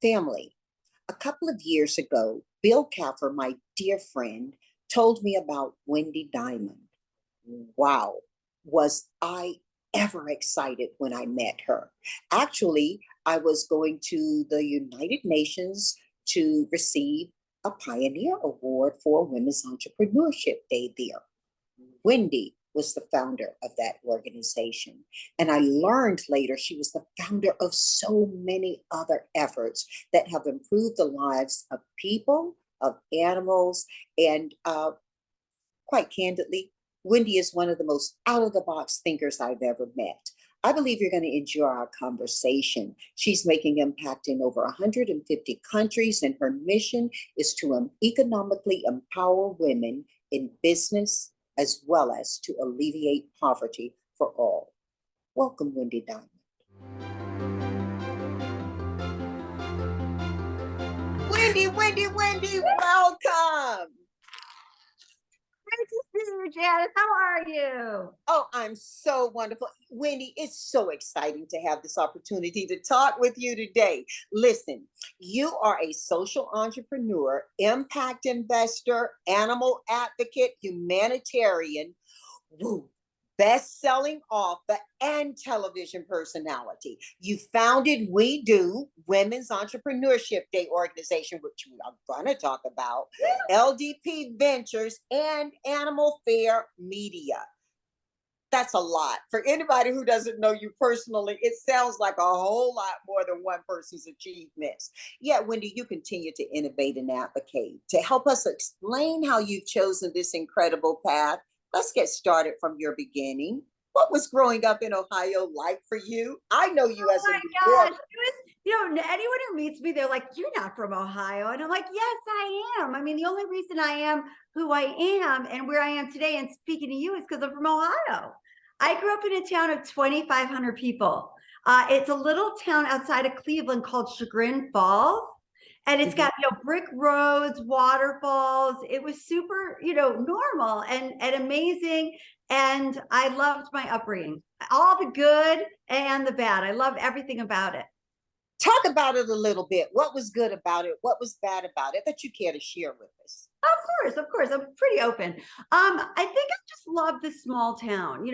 Family, a couple of years ago, Bill Caffer, my dear friend, told me about Wendy Diamond. Wow, was I ever excited when I met her. Actually, I was going to the United Nations to receive a Pioneer Award for Women's Entrepreneurship Day there. Wendy was the founder of that organization. And I learned later she was the founder of so many other efforts that have improved the lives of people, of animals, and quite candidly, Wendy is one of the most out of the box thinkers I've ever met. I believe you're going to enjoy our conversation. She's making impact in over 150 countries, and her mission is to economically empower women in business as well as to alleviate poverty for all. Welcome, Wendy Diamond. Wendy, welcome. Great to see you, Janice. How are you? Oh, I'm so wonderful. Wendy, it's so exciting to have this opportunity to talk with you today. Listen, you are a social entrepreneur, impact investor, animal advocate, humanitarian, woo, best-selling author, and television personality. You founded WEDO, Women's Entrepreneurship Day organization, which we are going to talk about, LDP Ventures, and Animal Fair Media. That's a lot. For anybody who doesn't know you personally, it sounds like a whole lot more than one person's achievements. Yet, Wendy, you continue to innovate and advocate. To help us explain how you've chosen this incredible path, let's get started from your beginning. What was growing up in Ohio like for you? I know you as a New Yorker. Anyone who meets me, they're like, "You're not from Ohio." And I'm like, "Yes, I am. I mean, the only reason I am who I am and where I am today and speaking to you is because I'm from Ohio. I grew up in a town of 2,500 people. It's a little town outside of Cleveland called Chagrin Falls. And it's got, brick roads, waterfalls. It was super, normal and amazing. And I loved my upbringing, all the good and the bad. I love everything about it. Talk about it a little bit. What was good about it? What was bad about it that you care to share with us? Of course. I'm pretty open. I think I just love this small town.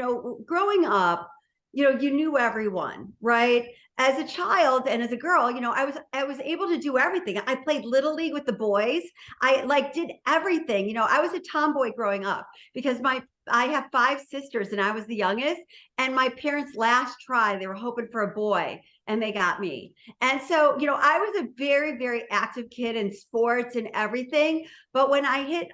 Growing up, you knew everyone, right? As a child and as a girl, I was able to do everything. I played Little League with the boys. I did everything. I was a tomboy growing up because I have 5 sisters and I was the youngest. And my parents' last try, they were hoping for a boy and they got me. And so, I was a very, very active kid in sports and everything. But when I hit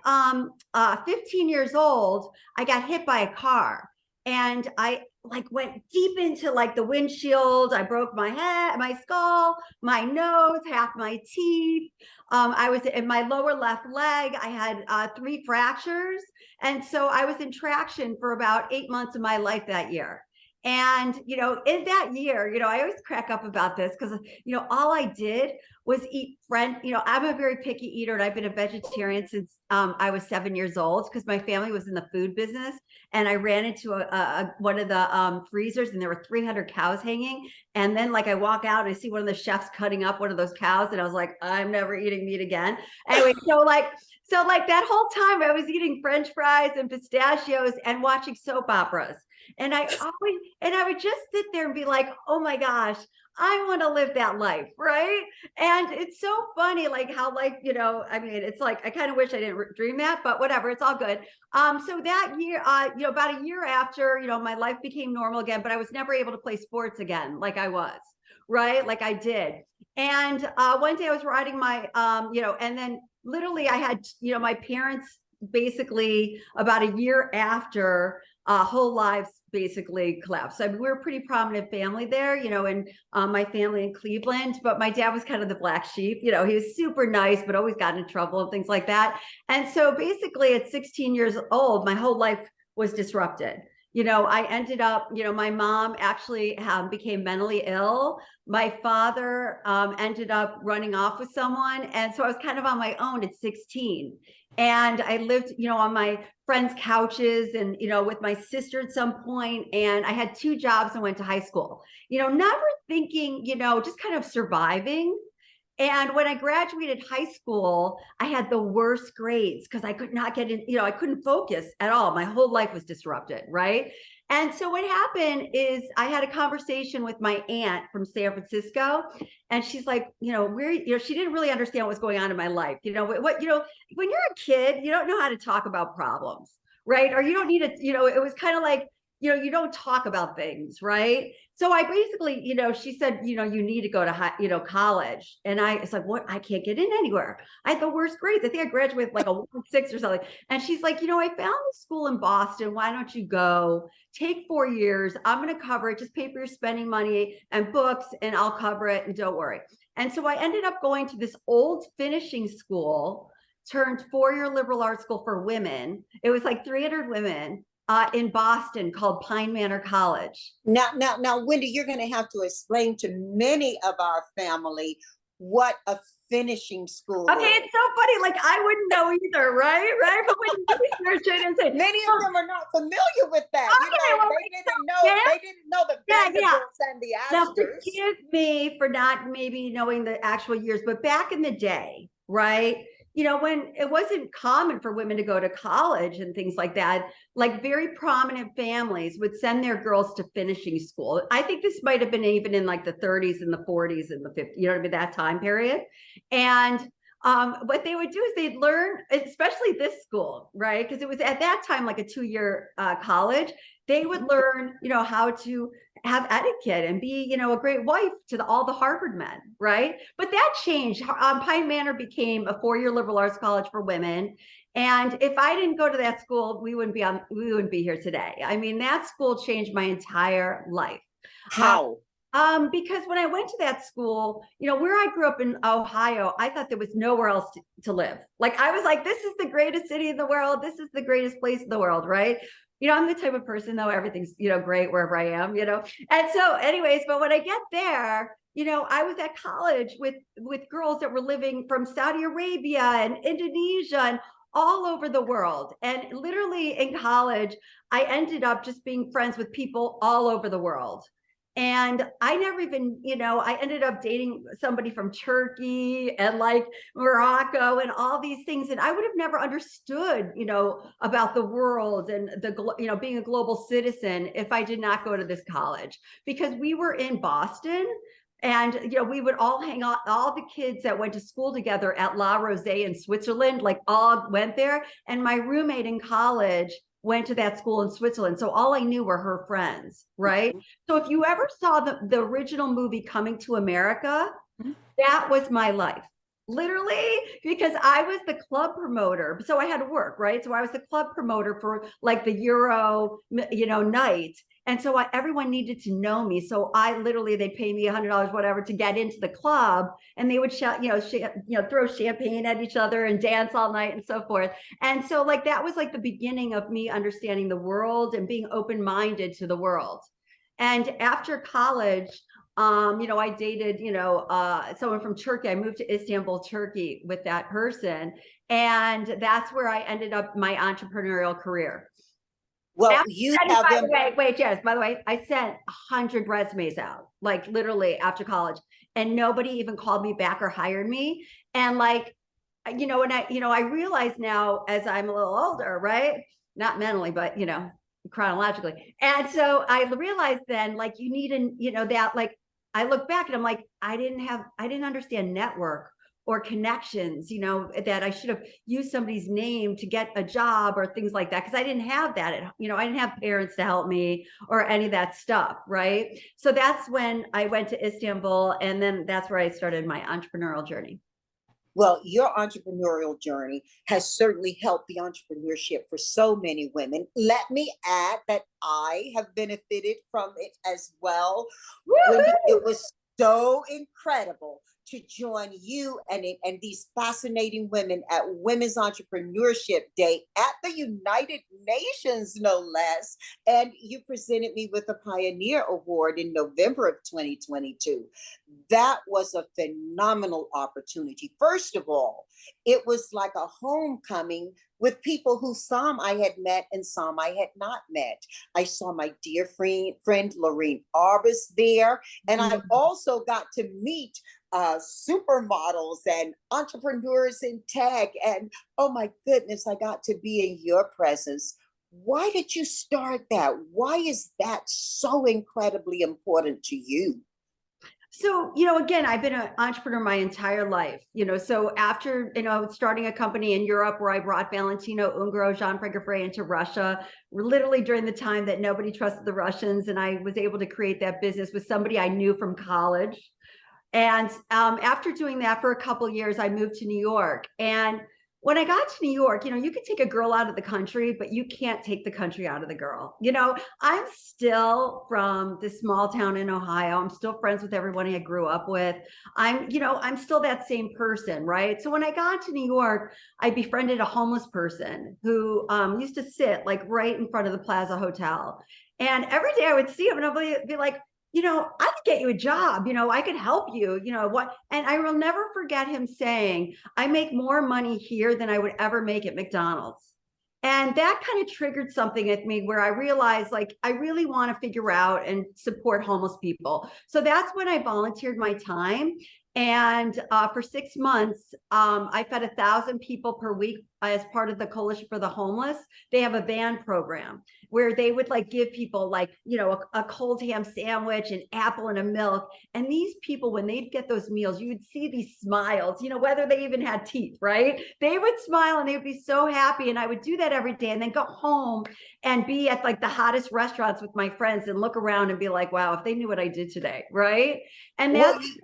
15 years old, I got hit by a car and I went deep into the windshield. I broke my head, my skull, my nose, half my teeth. I was in my lower left leg. I had 3 fractures. And so I was in traction for about 8 months of my life that year. And, in that year, I always crack up about this because, all I did was eat I'm a very picky eater and I've been a vegetarian since I was 7 years old because my family was in the food business. And I ran into one of the freezers and there were 300 cows hanging. And then I walk out and I see one of the chefs cutting up one of those cows. And I was like, I'm never eating meat again. Anyway, so that whole time I was eating French fries and pistachios and watching soap operas. And I would just sit there and be like, oh my gosh, I want to live that life, right? And it's so funny, how life, it's I kind of wish I didn't dream that, but whatever, it's all good. So that year, about a year after, my life became normal again, but I was never able to play sports again, like I was, right? Like I did. And one day I was riding my, and then literally I had, my parents basically about a year after whole lives basically collapsed. So, I mean, we're a pretty prominent family there, and my family in Cleveland, but my dad was kind of the black sheep. He was super nice, but always got in trouble and things like that. And so basically at 16 years old, my whole life was disrupted. I ended up, my mom actually became mentally ill. My father ended up running off with someone. And so I was kind of on my own at 16. And I lived, on my friends' couches and, with my sister at some point. And I had 2 jobs and went to high school, never thinking, just kind of surviving. And when I graduated high school, I had the worst grades because I could not get in, I couldn't focus at all. My whole life was disrupted, right? And so what happened is I had a conversation with my aunt from San Francisco, and she's like, she didn't really understand what was going on in my life. When you're a kid, you don't know how to talk about problems, right? Or you don't need it. It was kind of like, you don't talk about things, right? So I basically, she said, you need to go to college. And it's like, what? I can't get in anywhere. I had the worst grades. I think I graduated with like a 1.6 or something. And she's like, I found a school in Boston. Why don't you go? Take 4 years. I'm going to cover it. Just pay for your spending money and books, and I'll cover it. And don't worry. And so I ended up going to this old finishing school, turned 4-year liberal arts school for women. It was like 300 women. In Boston, called Pine Manor College. Now, Wendy, you're going to have to explain to many of our family what a finishing school is. It's so funny. Like, I wouldn't know either, right? But when you research it and say, many of them are not familiar with that. They didn't know the Vanderbilts and the Astors. Now, forgive me for not maybe knowing the actual years, but back in the day, right? When it wasn't common for women to go to college and things like that, like very prominent families would send their girls to finishing school. I think this might have been even in like the 30s and the 40s and the 50s, that time period. And what they would do is they'd learn, especially this school, right? Because it was at that time like a 2-year college. They would learn, how to have etiquette and be, a great wife to all the Harvard men, right? But that changed. Pine Manor became a 4-year liberal arts college for women. And if I didn't go to that school, we wouldn't be here today. I mean, that school changed my entire life. How? Because when I went to that school, where I grew up in Ohio, I thought there was nowhere else to live. Like, I was like, this is the greatest city in the world. This is the greatest place in the world, right? I'm the type of person, though, everything's, great wherever I am, And so anyways, but when I get there, I was at college with girls that were living from Saudi Arabia and Indonesia and all over the world. And literally in college, I ended up just being friends with people all over the world. And I never even, I ended up dating somebody from Turkey and like Morocco and all these things. And I would have never understood, about the world and being a global citizen if I did not go to this college, because we were in Boston. And, we would all hang out, all the kids that went to school together at La Rose in Switzerland, like all went there. And my roommate in college went to that school in Switzerland. So all I knew were her friends, right? So if you ever saw the original movie Coming to America, that was my life. Literally, because I was the club promoter. So I had to work, right? So I was the club promoter for like the Euro, night. And so everyone needed to know me. So they'd pay me $100, whatever, to get into the club. And they would shout, throw champagne at each other and dance all night and so forth. And so like, that was like the beginning of me understanding the world and being open-minded to the world. And after college, I dated, someone from Turkey. I moved to Istanbul, Turkey with that person. And that's where I ended up my entrepreneurial career. Well, Janice, by the way, I sent 100 resumes out, like literally after college, and nobody even called me back or hired me. And like, and I realize now as I'm a little older, right? Not mentally, but, chronologically. And so I realized then, like, you need that, like, I look back and I'm like, I didn't understand network or connections, that I should have used somebody's name to get a job or things like that. Cause I didn't have that, I didn't have parents to help me or any of that stuff. Right. So that's when I went to Istanbul, and then that's where I started my entrepreneurial journey. Well, your entrepreneurial journey has certainly helped the entrepreneurship for so many women. Let me add that I have benefited from it as well. Wendy, it was so incredible to join you and these fascinating women at Women's Entrepreneurship Day at the United Nations, no less. And you presented me with a Pioneer Award in November of 2022. That was a phenomenal opportunity. First of all, it was like a homecoming with people who some I had met and some I had not met. I saw my dear friend Lorraine Arbus there, and I also got to meet supermodels and entrepreneurs in tech. And oh my goodness, I got to be in your presence. Why did you start that? Why is that so incredibly important to you? So, again, I've been an entrepreneur my entire life, so after, starting a company in Europe where I brought Valentino Ungaro, Jean Frey into Russia, literally during the time that nobody trusted the Russians. And I was able to create that business with somebody I knew from college. And after doing that for a couple of years, I moved to New York. And when I got to New York, you can take a girl out of the country, but you can't take the country out of the girl. I'm still from this small town in Ohio. I'm still friends with everybody I grew up with. I'm still that same person, right? So when I got to New York, I befriended a homeless person who used to sit like right in front of the Plaza Hotel. And every day I would see him and I'd be like, I could get you a job, I could help you, what? And I will never forget him saying, I make more money here than I would ever make at McDonald's. And that kind of triggered something at me where I realized, like, I really want to figure out and support homeless people. So that's when I volunteered my time. And for 6 months, I fed 1,000 people per week as part of the Coalition for the Homeless. They have a van program where they would like give people like, a cold ham sandwich, an apple and a milk. And these people, when they'd get those meals, you would see these smiles, whether they even had teeth, right? They would smile and they would be so happy. And I would do that every day and then go home and be at like the hottest restaurants with my friends and look around and be like, wow, if they knew what I did today, right? And Well, that's,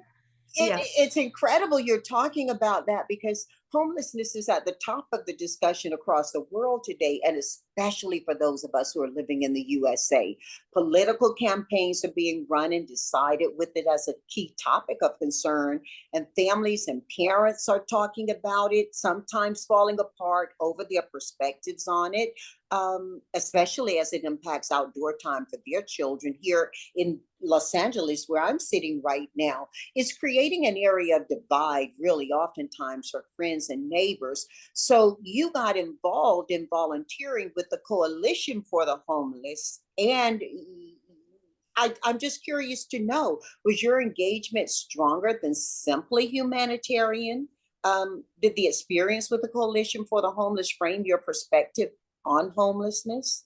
yeah. it's incredible you're talking about that because homelessness is at the top of the discussion across the world today, and especially for those of us who are living in the USA. Political campaigns are being run and decided with it as a key topic of concern, and families and parents are talking about it, sometimes falling apart over their perspectives on it, especially as it impacts outdoor time for their children. Here in Los Angeles, where I'm sitting right now, is creating an area of divide, really, oftentimes for friends and neighbors. So you got involved in volunteering with the Coalition for the Homeless. And I'm just curious to know, was your engagement stronger than simply humanitarian? Did the experience with the Coalition for the Homeless frame your perspective on homelessness?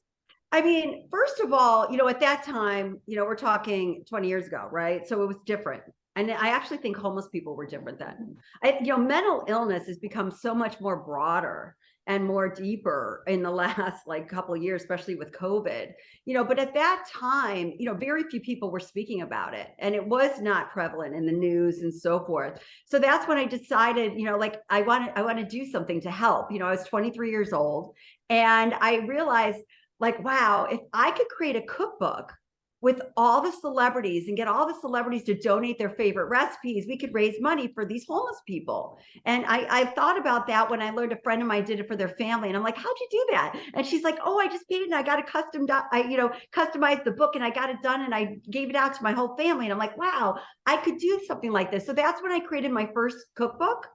I mean, first of all, at that time, we're talking 20 years ago, right? So it was different. And I actually think homeless people were different then. Mental illness has become so much more broader and more deeper in the last like couple of years, especially with COVID, but at that time, very few people were speaking about it and it was not prevalent in the news and so forth. So that's when I decided, like I want to do something to help. I was 23 years old and I realized like, wow, if I could create a cookbook with all the celebrities and get all the celebrities to donate their favorite recipes, we could raise money for these homeless people. And I thought about that when I learned a friend of mine did it for their family. And I'm like, how'd you do that? And she's like, oh, I just paid and I got a customized the book and I got it done and I gave it out to my whole family. And I'm like, wow, I could do something like this. So that's when I created my first cookbook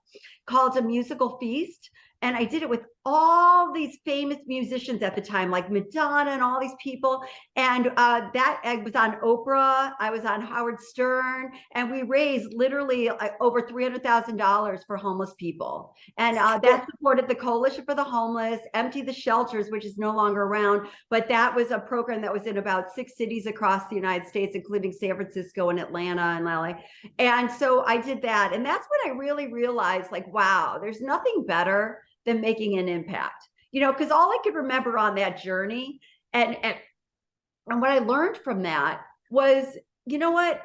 called A Musical Feast. And I did it with all these famous musicians at the time, like Madonna and all these people. And that I was on Oprah, I was on Howard Stern, and we raised literally over $300,000 for homeless people. And that supported the Coalition for the Homeless, Empty the Shelters, which is no longer around. But that was a program that was in about 6 cities across the United States, including San Francisco and Atlanta and LA. And so I did that. And that's when I really realized, like, wow, there's nothing better than making an impact, because all I could remember on that journey and what I learned from that was, what,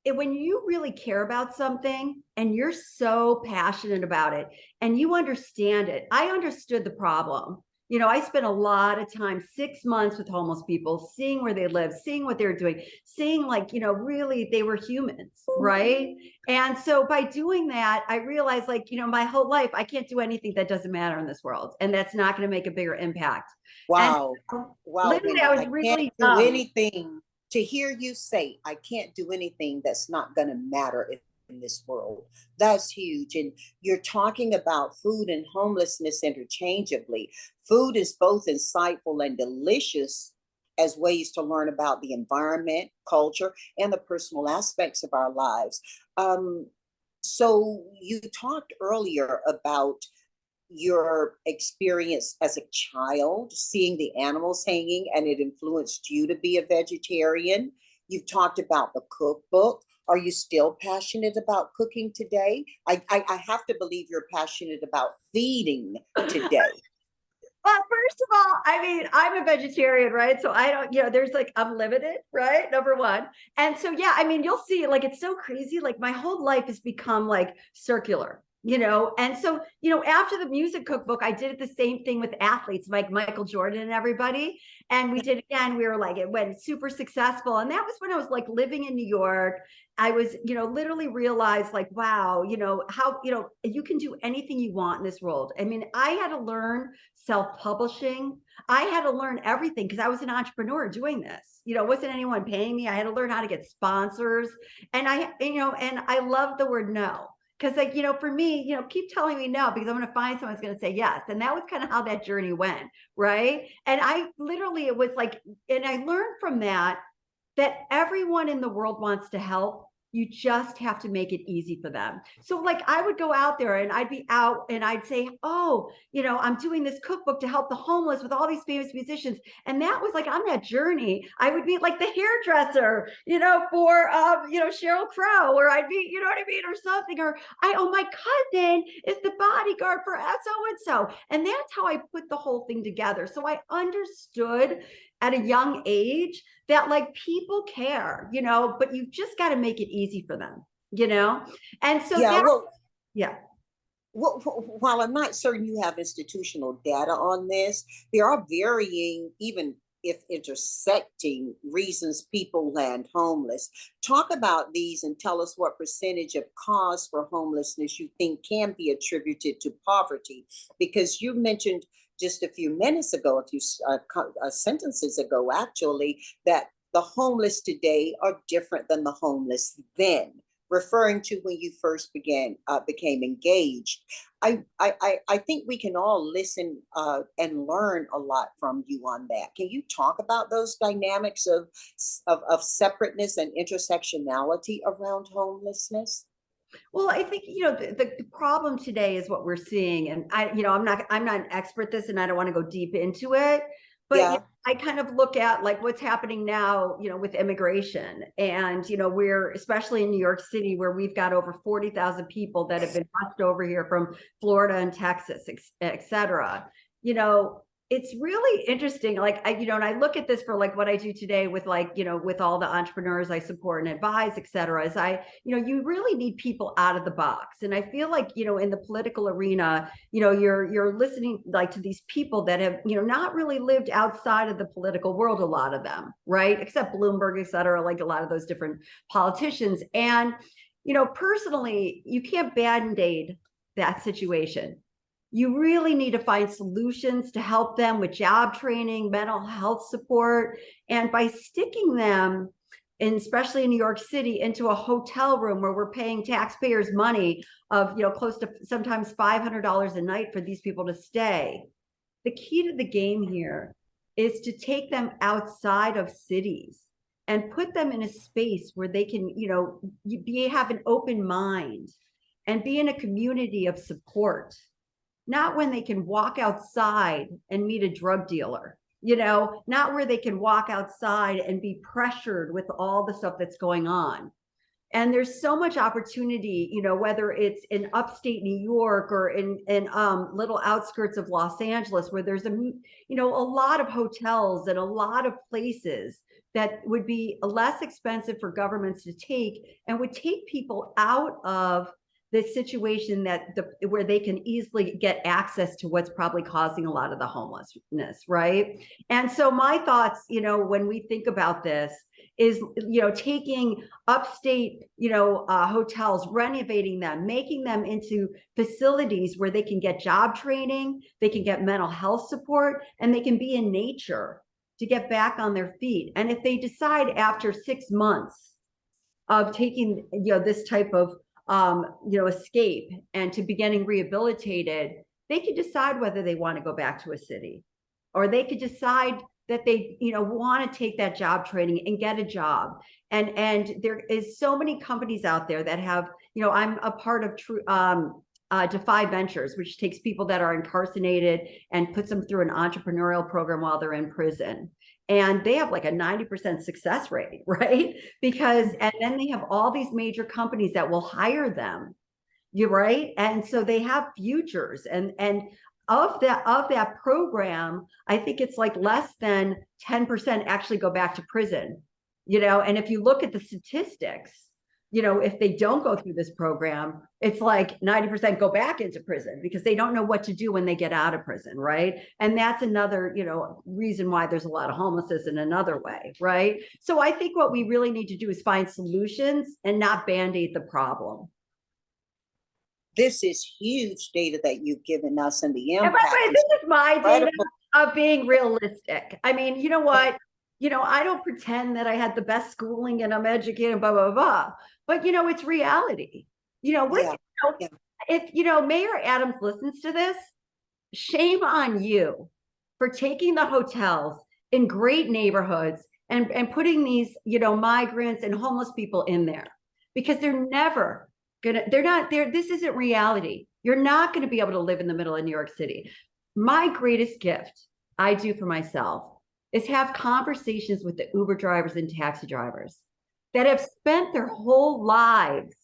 when you really care about something and you're so passionate about it and you understand it, I understood the problem. I spent a lot of time, 6 months with homeless people, seeing where they live, seeing what they're doing, seeing like, really they were humans, right? And so by doing that, I realized like, my whole life, I can't do anything that doesn't matter in this world. And that's not going to make a bigger impact. Wow. And Wow, literally, Wendy, I was I really can't do anything. To hear you say, I can't do anything that's not going to matter in this world. That's huge. And you're talking about food and homelessness interchangeably. Food is both insightful and delicious as ways to learn about the environment, culture, and the personal aspects of our lives. Um, So you talked earlier about your experience as a child, seeing the animals hanging, and it influenced you to be a vegetarian. You've talked about the cookbook. Are you still passionate about cooking today? I have to believe you're passionate about feeding today. Well, first of all, I mean, I'm a vegetarian, right? So I don't, there's like, I'm limited, right? Number one. And so, yeah, I mean, you'll see, like, it's so crazy. Like, my whole life has become like circular, And so, after the music cookbook, I did the same thing with athletes like Michael Jordan and everybody. And we did again, we were like, it went super successful. And that was when I was like living in New York. I was, literally realized like, wow, how, you can do anything you want in this world. I mean, I had to learn self-publishing. I had to learn everything because I was an entrepreneur doing this. It wasn't anyone paying me. I had to learn how to get sponsors. And and I love the word no. Because like, for me, keep telling me no, because I'm going to find someone who's going to say yes. And that was kind of how that journey went. Right. And I literally, it was like, and I learned from that everyone in the world wants to help. You just have to make it easy for them. So like I would go out there and I'd be out and I'd say, oh, I'm doing this cookbook to help the homeless with all these famous musicians. And that was like on that journey, I would be like the hairdresser, for, Sheryl Crow, or I'd be, you know what I mean? Or something, or my cousin is the bodyguard for so-and-so. And that's how I put the whole thing together. So I understood at a young age that like people care, but you've just got to make it easy for them, And so Yeah, yeah. Well, while I'm not certain you have institutional data on this, there are varying, even if intersecting, reasons people land homeless. Talk about these and tell us what percentage of cause for homelessness you think can be attributed to poverty. Because you mentioned just a few minutes ago, sentences ago, actually, that the homeless today are different than the homeless then, referring to when you first became engaged. I think we can all listen and learn a lot from you on that. Can you talk about those dynamics of separateness and intersectionality around homelessness? Well, I think, the problem today is what we're seeing. And I'm not an expert at this and I don't want to go deep into it, but Yeah. I kind of look at like what's happening now, with immigration. And, we're especially in New York City, where we've got over 40,000 people that have been rushed over here from Florida and Texas, et cetera. It's really interesting. Like and I look at this for like what I do today with like, with all the entrepreneurs I support and advise, et cetera, is you really need people out of the box. And I feel like, in the political arena, you're listening like to these people that have, not really lived outside of the political world, a lot of them, right? Except Bloomberg, et cetera, like a lot of those different politicians. And, personally, you can't band-aid that situation. You really need to find solutions to help them with job training, mental health support, and by sticking them, and especially in New York City, into a hotel room where we're paying taxpayers money of close to sometimes $500 a night for these people to stay. The key to the game here is to take them outside of cities and put them in a space where they can, have an open mind and be in a community of support. Not when they can walk outside and meet a drug dealer, not where they can walk outside and be pressured with all the stuff that's going on. And there's so much opportunity, whether it's in upstate New York or in little outskirts of Los Angeles, where there's a lot of hotels and a lot of places that would be less expensive for governments to take and would take people out of the situation where they can easily get access to what's probably causing a lot of the homelessness, right? And so my thoughts, when we think about this is, taking upstate, hotels, renovating them, making them into facilities where they can get job training, they can get mental health support, and they can be in nature to get back on their feet. And if they decide after 6 months of taking, this type of escape and to be getting rehabilitated, they could decide whether they want to go back to a city, or they could decide that they, want to take that job training and get a job. And there is so many companies out there that have, you know, I'm a part of Defy Ventures, which takes people that are incarcerated and puts them through an entrepreneurial program while they're in prison. And they have like a 90% success rate, right? Because, and then they have all these major companies that will hire them. You're right. And so they have futures, and of that program, I think it's like less than 10% actually go back to prison, you know. And if you look at the statistics, you know, if they don't go through this program, it's like 90% go back into prison because they don't know what to do when they get out of prison, right? And that's another, you know, reason why there's a lot of homelessness in another way, right? So I think what we really need to do is find solutions and not band-aid the problem. This is huge data that you've given us, and the And by impact. the way, this is my data incredible. of being realistic. I mean, you know what? You know, I don't pretend that I had the best schooling and I'm educated, blah, blah, blah. But, you know, it's reality. You know, we're, Yeah, you know, yeah. if, you know, Mayor Adams listens to this, shame on you for taking the hotels in great neighborhoods and putting these, you know, migrants and homeless people in there, because they're never gonna, they're not there. This isn't reality. You're not going to be able to live in the middle of New York City. My greatest gift I do for myself is have conversations with the Uber drivers and taxi drivers that have spent their whole lives,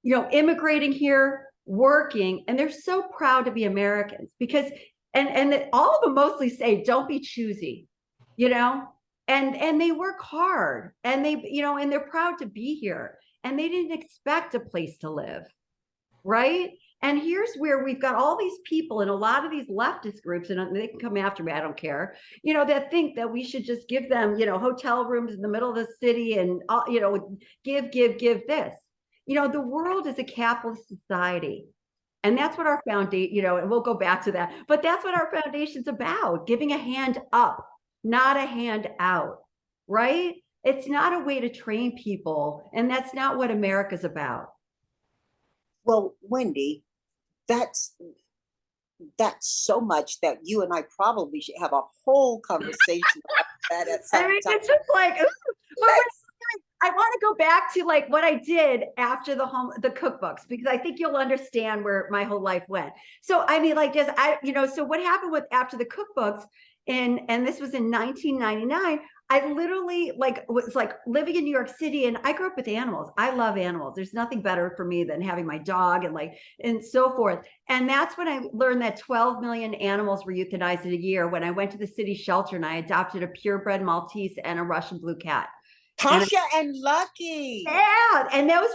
you know, immigrating here, working, and they're so proud to be Americans because, and all of them mostly say, don't be choosy, you know, and they work hard and they, you know, and they're proud to be here and they didn't expect a place to live, right? And here's where we've got all these people in a lot of these leftist groups, and they can come after me, I don't care, you know, that think that we should just give them, you know, hotel rooms in the middle of the city and, you know, give this. You know, the world is a capitalist society. And that's what our foundation, you know, and we'll go back to that, but that's what our foundation's about, giving a hand up, not a hand out, right? It's not a way to train people. And that's not what America's about. Well, Wendy, that's so much that you and I probably should have a whole conversation about that at some I mean, time. it's just like, I want to go back to like what I did after the cookbooks, because I think you'll understand where my whole life went. So, I mean, like just, you know, so what happened with after the cookbooks and this was in 1999, I literally was like living in New York City, and I grew up with animals. I love animals. There's nothing better for me than having my dog and so forth. And that's when I learned that 12 million animals were euthanized in a year when I went to the city shelter and I adopted a purebred Maltese and a Russian blue cat. Tasha and Lucky. Yeah, and those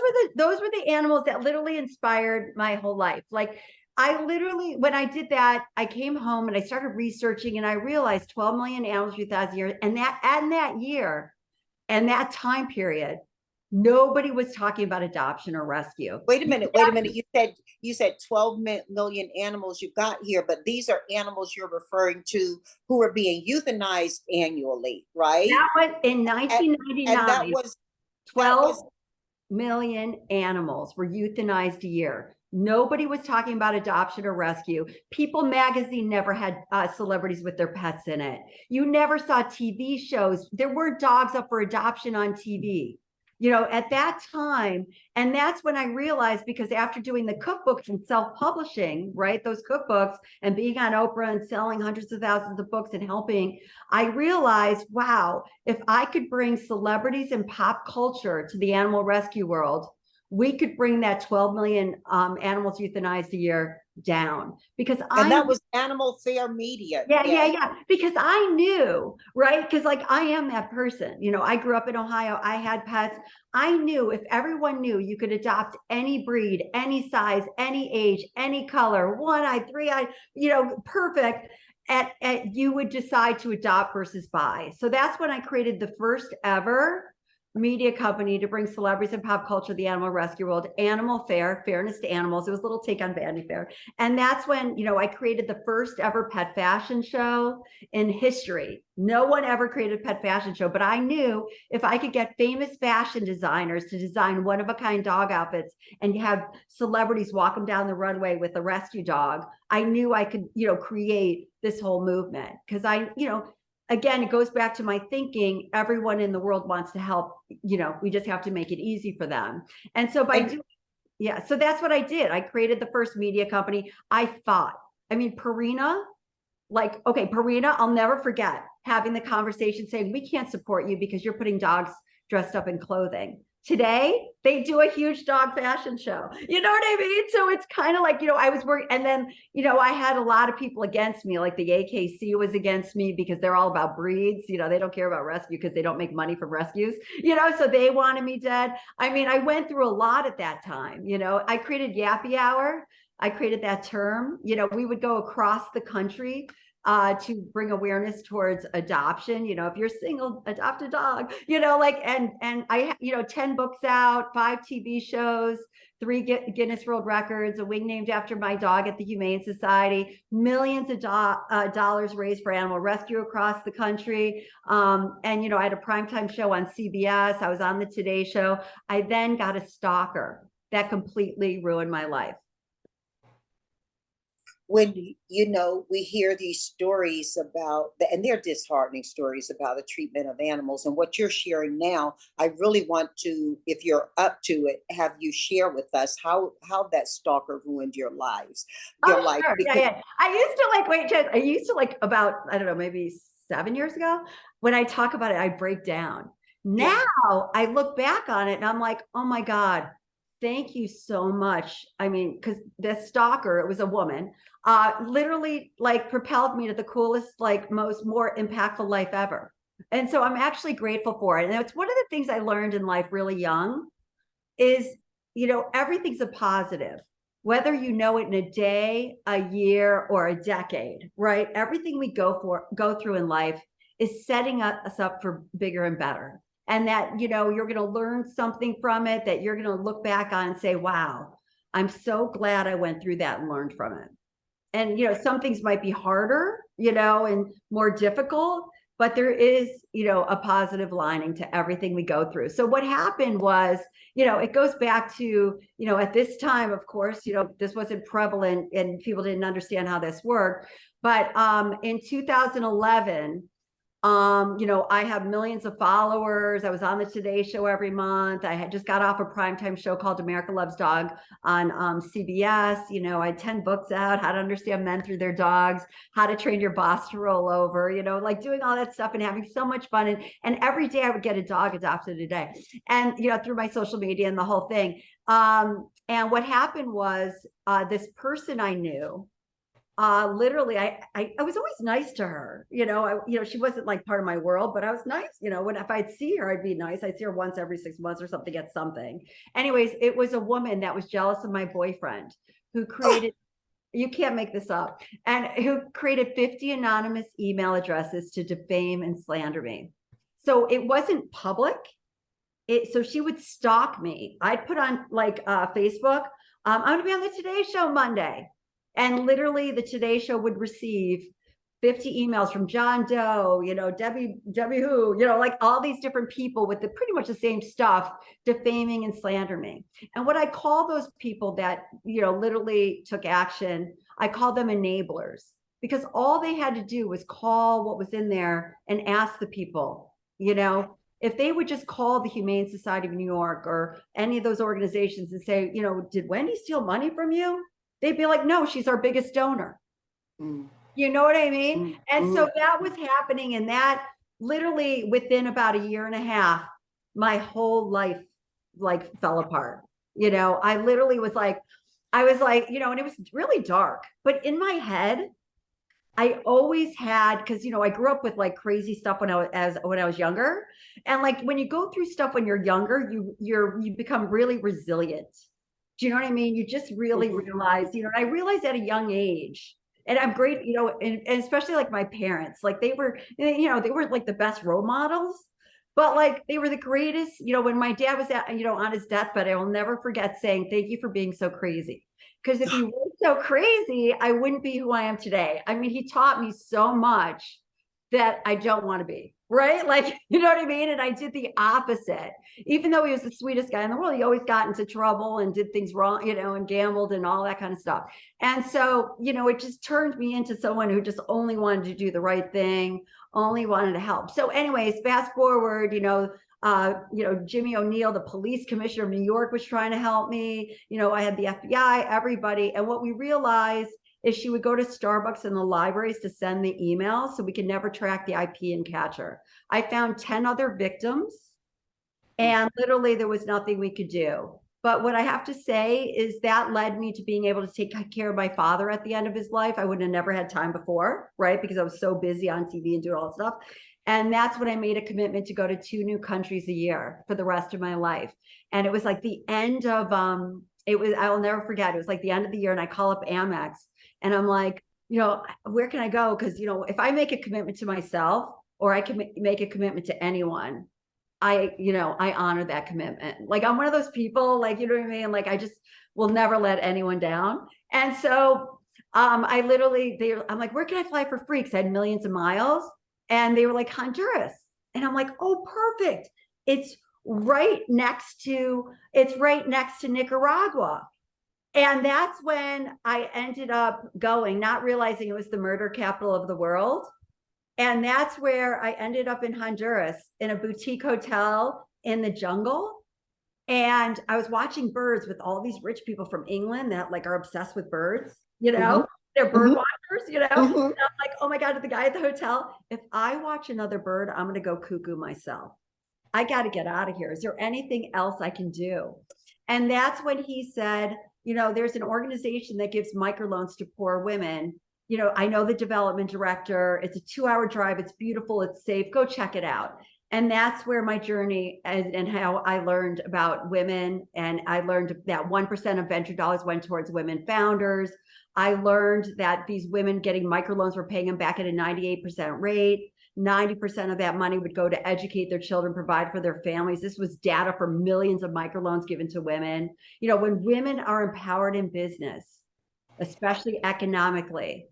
were the animals that literally inspired my whole life. Like I literally, when I did that, I came home and I started researching, and I realized 12 million animals per 1,000 years, and that year and that time period, nobody was talking about adoption or rescue. Wait a minute. You said 12 million animals you got here, but these are animals you're referring to who are being euthanized annually, right? That was in 1999. And that was 12 million animals were euthanized a year. Nobody was talking about adoption or rescue. People magazine never had celebrities with their pets in it. You never saw TV shows. There weren't dogs up for adoption on TV, you know, at that time. And that's when I realized, because after doing the cookbooks and self-publishing, right, those cookbooks and being on Oprah and selling hundreds of thousands of books and helping, I realized, wow, if I could bring celebrities and pop culture to the animal rescue world, we could bring that 12 million animals euthanized a year down. Because that was Animal Fair Media. Yeah. Because I knew, right? Because like I am that person. You know, I grew up in Ohio. I had pets. I knew if everyone knew you could adopt any breed, any size, any age, any color, one-eyed, three-eyed, you know, perfect. You would decide to adopt versus buy. So that's when I created the first ever media company to bring celebrities and pop culture to the animal rescue world, Animal Fair, fairness to animals. It was a little take on Vanity Fair. And that's when, you know, I created the first ever pet fashion show in history. No one ever created a pet fashion show, but I knew if I could get famous fashion designers to design one-of-a-kind dog outfits and have celebrities walk them down the runway with a rescue dog, I knew I could, you know, create this whole movement. Because you know, again, it goes back to my thinking, everyone in the world wants to help, you know, we just have to make it easy for them. And so by doing, Yeah. So that's what I did. I created the first media company. I thought, I mean, Purina, like, okay, Purina, I'll never forget having the conversation saying, we can't support you because you're putting dogs dressed up in clothing. Today, they do a huge dog fashion show. You know what I mean? So it's kind of like, you know, I was working, and then, you know, I had a lot of people against me, like the AKC was against me because they're all about breeds. You know, they don't care about rescue because they don't make money from rescues, you know, so they wanted me dead. I mean, I went through a lot at that time. You know, I created Yappy Hour. I created that term. You know, we would go across the country to bring awareness towards adoption. You know, if you're single, adopt a dog, you know, like, and I, you know, 10 books out, 5 TV shows, 3 Guinness World Records, a wing named after my dog at the Humane Society, millions of dollars raised for animal rescue across the country. And, you know, I had a primetime show on CBS. I was on the Today Show. I then got a stalker that completely ruined my life. When, you know, we hear these stories about and they're disheartening stories about the treatment of animals, and what you're sharing now, I really want to, if you're up to it, have you share with us how that stalker ruined your lives, your life. Sure. Because, Yeah. I used to like, wait, Jen, I used to like about, I don't know, maybe 7 years ago, when I talk about it, I break down. Now yeah. I look back on it and I'm like, oh my God, thank you so much. I mean, because the stalker, it was a woman, literally like propelled me to the coolest, like more impactful life ever. And so I'm actually grateful for it. And it's one of the things I learned in life really young is, you know, everything's a positive, whether you know it in a day, a year, or a decade, right? Everything we go through in life is setting us up for bigger and better. And that, you know, you're going to learn something from it that you're going to look back on and say, wow, I'm so glad I went through that and learned from it. And, you know, some things might be harder, you know, and more difficult, but there is, you know, a positive lining to everything we go through. So what happened was, you know, it goes back to, you know, at this time, of course, you know, this wasn't prevalent and people didn't understand how this worked. But in 2011, you know, I have millions of followers. I was on the Today Show every month. I had just got off a primetime show called America Loves Dog on CBS. You know, I had 10 books out, how to understand men through their dogs, how to train your boss to roll over, you know, like doing all that stuff and having so much fun. And every day I would get a dog adopted a day. And, you know, through my social media and the whole thing. And what happened was this person I knew, literally I was always nice to her, you know, she wasn't like part of my world, but I was nice, you know, if I'd see her, I'd be nice. I'd see her once every 6 months or something, get something. Anyways, it was a woman that was jealous of my boyfriend who created, you can't make this up, and who created 50 anonymous email addresses to defame and slander me. So it wasn't public. So she would stalk me. I'd put on like Facebook, I'm going to be on the Today Show Monday. And literally the Today Show would receive 50 emails from John Doe, you know, Debbie who, you know, like all these different people with pretty much the same stuff, defaming and slander me. And what I call those people that, you know, literally took action, I call them enablers, because all they had to do was call what was in there and ask the people, you know, if they would just call the Humane Society of New York or any of those organizations and say, you know, did Wendy steal money from you? They'd be like, no, she's our biggest donor. Mm. You know what I mean? Mm. And so that was happening. And that literally within about a year and a half, my whole life like fell apart. You know, I literally was like, you know, and it was really dark, but in my head, I always had, because, you know, I grew up with like crazy stuff when I was younger. And like, when you go through stuff when you're younger, you become really resilient. Do you know what I mean? You just really realize, you know, and I realized at a young age, and I'm great, you know, and especially like my parents, like they were, you know, they weren't like the best role models, but like they were the greatest, you know, when my dad was you know, on his deathbed, I will never forget saying, thank you for being so crazy. Because if you weren't so crazy, I wouldn't be who I am today. I mean, he taught me so much that I don't want to be, right? Like, you know what I mean? And I did the opposite. Even though he was the sweetest guy in the world, he always got into trouble and did things wrong, you know, and gambled and all that kind of stuff. And so, you know, it just turned me into someone who just only wanted to do the right thing, only wanted to help. So anyways, fast forward, you know, Jimmy O'Neill, the police commissioner of New York, was trying to help me. I had the FBI, everybody. And what we realized is she would go to Starbucks and the libraries to send the emails, so we could never track the IP and catch her. I found 10 other victims, and literally there was nothing we could do. But what I have to say is that led me to being able to take care of my father at the end of his life. I would have never had time before, right? Because I was so busy on TV and doing all that stuff. And that's when I made a commitment to go to 2 new countries a year for the rest of my life. And it was like the end of, I will never forget. It was like the end of the year, and I call up Amex and I'm like, where can I go? Because, if I make a commitment to myself, or I can make a commitment to anyone, I honor that commitment. Like, I'm one of those people, like, you know what I mean? Like, I just will never let anyone down. And so I'm like, where can I fly for free? Because I had millions of miles. And they were like, Honduras. And I'm like, oh, perfect. It's right next to Nicaragua. And that's when I ended up going, not realizing it was the murder capital of the world. And that's where I ended up in Honduras, in a boutique hotel in the jungle. And I was watching birds with all these rich people from England that like are obsessed with birds, they're bird watchers, And I'm like, oh my God, the guy at the hotel, if I watch another bird, I'm going to go cuckoo myself. I got to get out of here. Is there anything else I can do? And that's when he said, there's an organization that gives microloans to poor women. I know the development director. It's a 2-hour drive. It's beautiful. It's safe. Go check it out. And that's where my journey and how I learned about women. And I learned that 1% of venture dollars went towards women founders. I learned that these women getting microloans were paying them back at a 98% rate. 90% of that money would go to educate their children, provide for their families. This was data for millions of microloans given to women. When women are empowered in business, especially economically,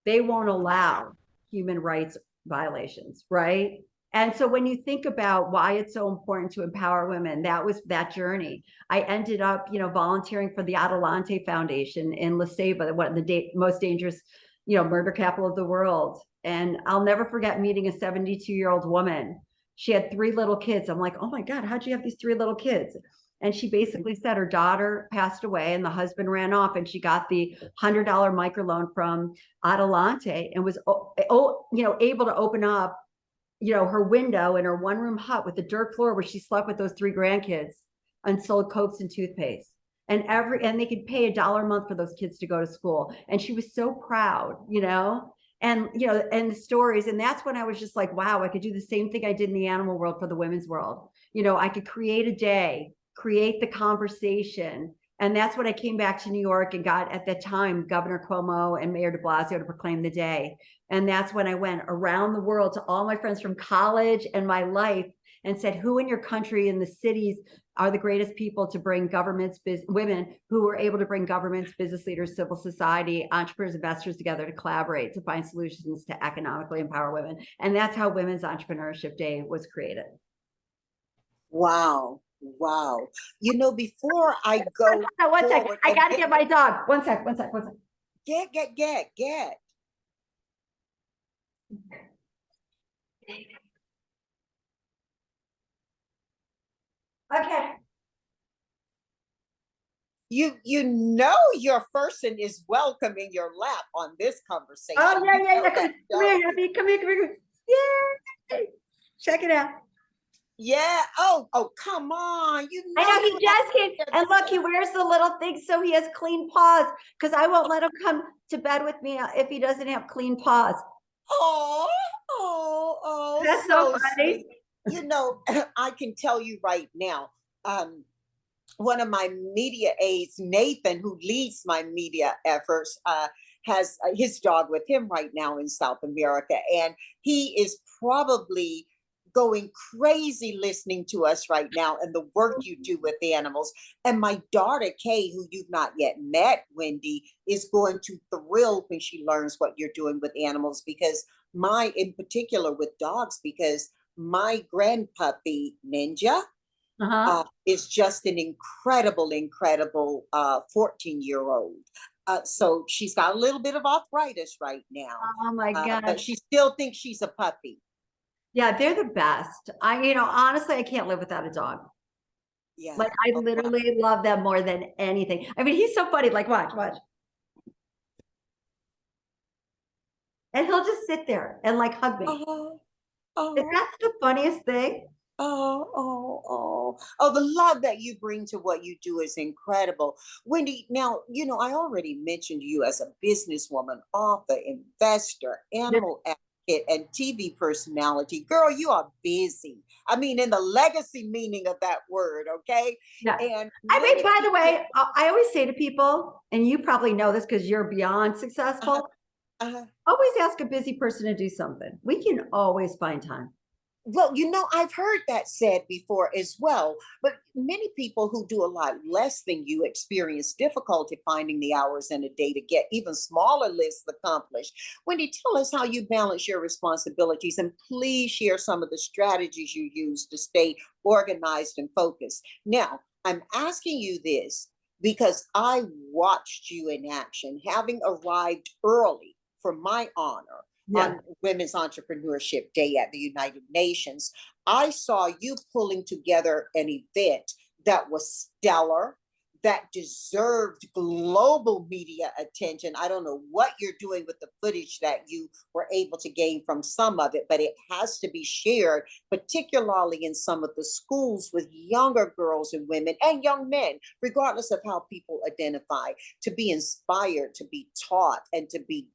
they won't allow human rights violations, right? And so when you think about why it's so important to empower women, that was that journey. I ended up, volunteering for the Adelante Foundation in La Ceiba, the most dangerous, murder capital of the world. And I'll never forget meeting a 72-year-old woman. She had 3 little kids. I'm like, oh my God, how'd you have these 3 little kids? And she basically said her daughter passed away and the husband ran off, and she got the $100 microloan from Adelante and was, able to open up, her window in her 1-room hut with the dirt floor where she slept with those 3 grandkids, and sold Cokes and toothpaste. And they could pay $1 a month for those kids to go to school. And she was so proud, and the stories. And that's when I was just like, wow, I could do the same thing I did in the animal world for the women's world. I could create a day, create the conversation. And that's when I came back to New York and got, at that time, Governor Cuomo and Mayor de Blasio to proclaim the day. And that's when I went around the world to all my friends from college and my life and said, who in your country, in the cities, are the greatest people to bring women who were able to bring governments, business leaders, civil society, entrepreneurs, investors together to collaborate, to find solutions to economically empower women. And that's how Women's Entrepreneurship Day was created. Wow. Wow. Before I go. One second. I got to get my dog. One sec. Get. Okay. Your person is welcome in your lap on this conversation. Oh, yeah. Come here. Yeah. Check it out. Yeah. Oh, come on. I know he just came. And look, he wears the little thing so he has clean paws, because I won't let him come to bed with me if he doesn't have clean paws. Oh. That's so funny. I can tell you right now, one of my media aides, Nathan, who leads my media efforts, has his dog with him right now in South America. And he is probably going crazy listening to us right now and the work you do with animals. And my daughter, Kay, who you've not yet met, Wendy, is going to thrill when she learns what you're doing with animals, because in particular with dogs, because my grandpuppy, Ninja, is just an incredible 14-year-old. So she's got a little bit of arthritis right now. Oh my God. But she still thinks she's a puppy. Yeah, they're the best. Honestly, I can't live without a dog. Yeah. Like, I Oh, wow. literally love them more than anything. I mean, he's so funny. Like, watch. And he'll just sit there and like hug me. Oh, That's oh. the funniest thing. Oh, the love that you bring to what you do is incredible. Wendy, now, I already mentioned you as a businesswoman, author, investor, Yeah. animal advocate, and TV personality. Girl, you are busy. I mean, in the legacy meaning of that word, okay? Yeah. And I mean, many by the people, way, I always say to people, and you probably know this because you're beyond uh, successful, uh, always ask a busy person to do something. We can always find time. well, I've heard that said before as well, but many people who do a lot less than you experience difficulty finding the hours in a day to get even smaller lists accomplished. Wendy, tell us how you balance your responsibilities, and please share some of the strategies you use to stay organized and focused. Now, I'm asking you this because I watched you in action, having arrived early for my honor Yeah. on Women's Entrepreneurship Day at the United Nations. I saw you pulling together an event that was stellar, that deserved global media attention. I don't know what you're doing with the footage that you were able to gain from some of it, but it has to be shared, particularly in some of the schools with younger girls and women and young men, regardless of how people identify, to be inspired, to be taught, and to be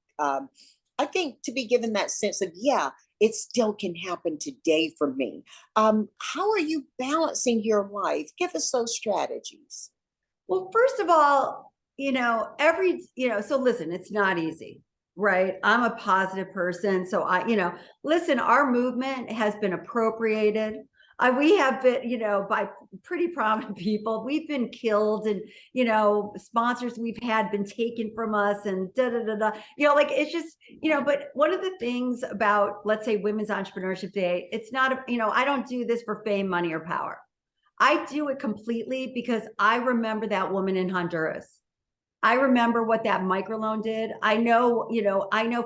I think to be given that sense of, yeah, it still can happen today for me. How are you balancing your life? Give us those strategies. Well, first of all, so listen, it's not easy, right? I'm a positive person. So listen, our movement has been appropriated. We have been, by pretty prominent people. We've been killed, and, sponsors we've had been taken from us, and da da da da. Like, it's just, but one of the things about, let's say, Women's Entrepreneurship Day, it's not, I don't do this for fame, money, or power. I do it completely because I remember that woman in Honduras. I remember what that microloan did. I know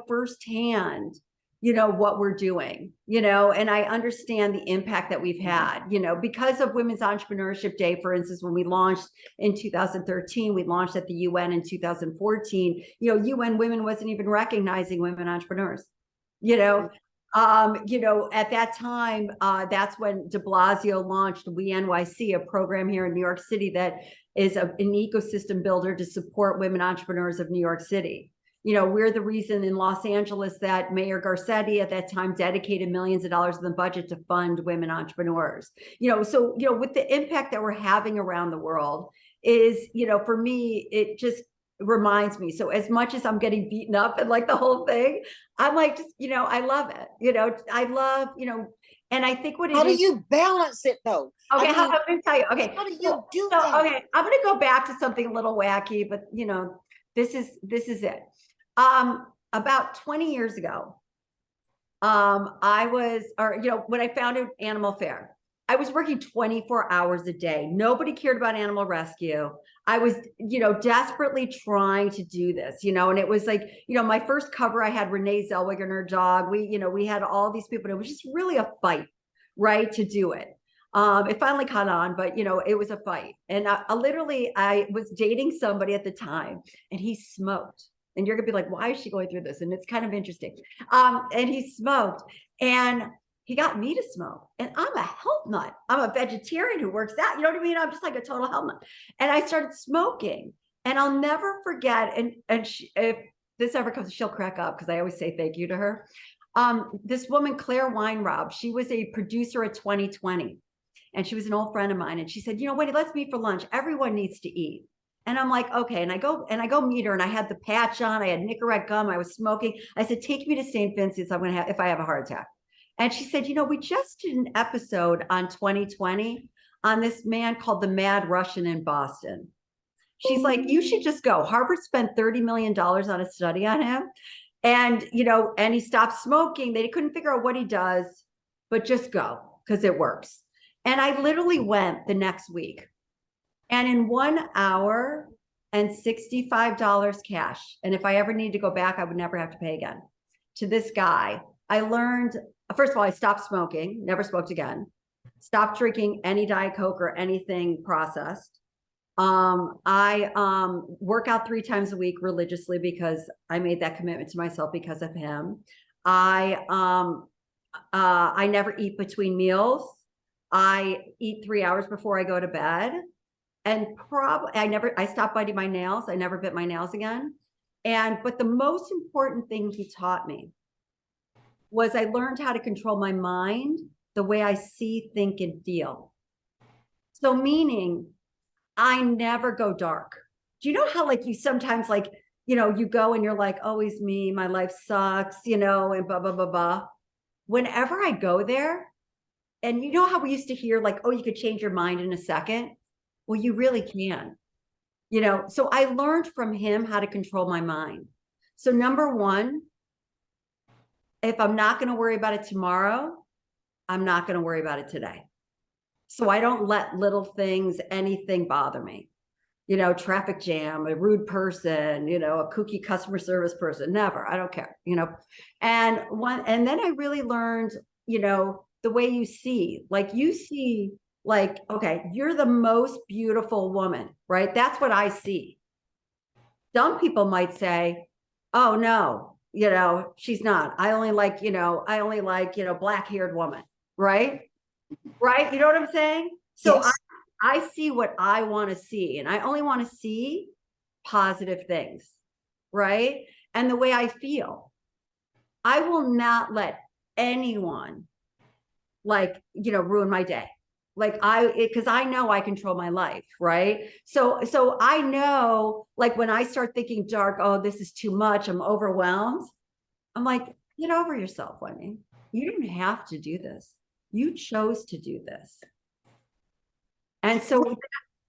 firsthand, what we're doing, and I understand the impact that we've had, because of Women's Entrepreneurship Day, for instance, when we launched in 2013, we launched at the UN in 2014, UN Women wasn't even recognizing women entrepreneurs, you know, at that time, that's when de Blasio launched We NYC, a program here in New York City that is an ecosystem builder to support women entrepreneurs of New York City. We're the reason in Los Angeles that Mayor Garcetti at that time dedicated millions of dollars in the budget to fund women entrepreneurs. With the impact that we're having around the world is, for me, it just reminds me. So as much as I'm getting beaten up and like the whole thing, I'm like, just, I love it. I love, and I think what it How do is. you balance it though? Okay, I mean, I'm going to tell you. Okay, how do you do so that? okay, I'm going to go back to something a little wacky, but this is it. About 20 years ago, when I founded Animal Fair, I was working 24 hours a day. Nobody cared about animal rescue. I was, desperately trying to do this, and it was like, my first cover, I had Renee Zellweger and her dog. We had all these people, and it was just really a fight, right, to do it. It finally caught on, but it was a fight. And I was dating somebody at the time, and he smoked. And you're gonna be like, why is she going through this? And it's kind of interesting. And he smoked, and he got me to smoke. And I'm a health nut. I'm a vegetarian who works out. You know what I mean? I'm just like a total health nut. And I started smoking. And I'll never forget. If this ever comes, she'll crack up because I always say thank you to her. This woman, Claire Weinraub, she was a producer at 2020. And she was an old friend of mine. And she said, Wendy, let's meet for lunch. Everyone needs to eat. And I'm like, okay. And I go meet her, and I had the patch on, I had Nicorette gum, I was smoking. I said, take me to St. Vincent's. If I have a heart attack. And she said, we just did an episode on 2020 on this man called the Mad Russian in Boston. She's like, you should just go. Harvard spent $30 million on a study on him. And, and he stopped smoking. They couldn't figure out what he does, but just go because it works. And I literally went the next week. And in 1 hour and $65 cash. And if I ever need to go back, I would never have to pay again, to this guy. I learned, first of all, I stopped smoking, never smoked again. Stopped drinking any Diet Coke or anything processed. I work out 3 times a week religiously because I made that commitment to myself because of him. I never eat between meals. I eat 3 hours before I go to bed. And I stopped biting my nails. I never bit my nails again. But the most important thing he taught me was I learned how to control my mind, the way I see, think, and feel. So meaning I never go dark. Do you know how like you sometimes like, you go and you're like, always me, my life sucks, and blah, blah, blah, blah. Whenever I go there, and you know how we used to hear like, oh, you could change your mind in a second. Well, you really can, so I learned from him how to control my mind. So number one, if I'm not going to worry about it tomorrow, I'm not going to worry about it today. So I don't let little things, anything bother me. Traffic jam, a rude person, a kooky customer service person, never, I don't care, and then I really learned, the way you see, like, okay, you're the most beautiful woman, right? That's what I see. Some people might say, oh no, she's not. I only like, black-haired woman, right? Right? You know what I'm saying? So Yes. I see what I want to see, and I only want to see positive things, right? And the way I feel. I will not let anyone ruin my day. Because I know I control my life, right? So I know, like, when I start thinking dark, oh, this is too much, I'm overwhelmed. I'm like, get over yourself, Wendy. You didn't have to do this. You chose to do this. And so,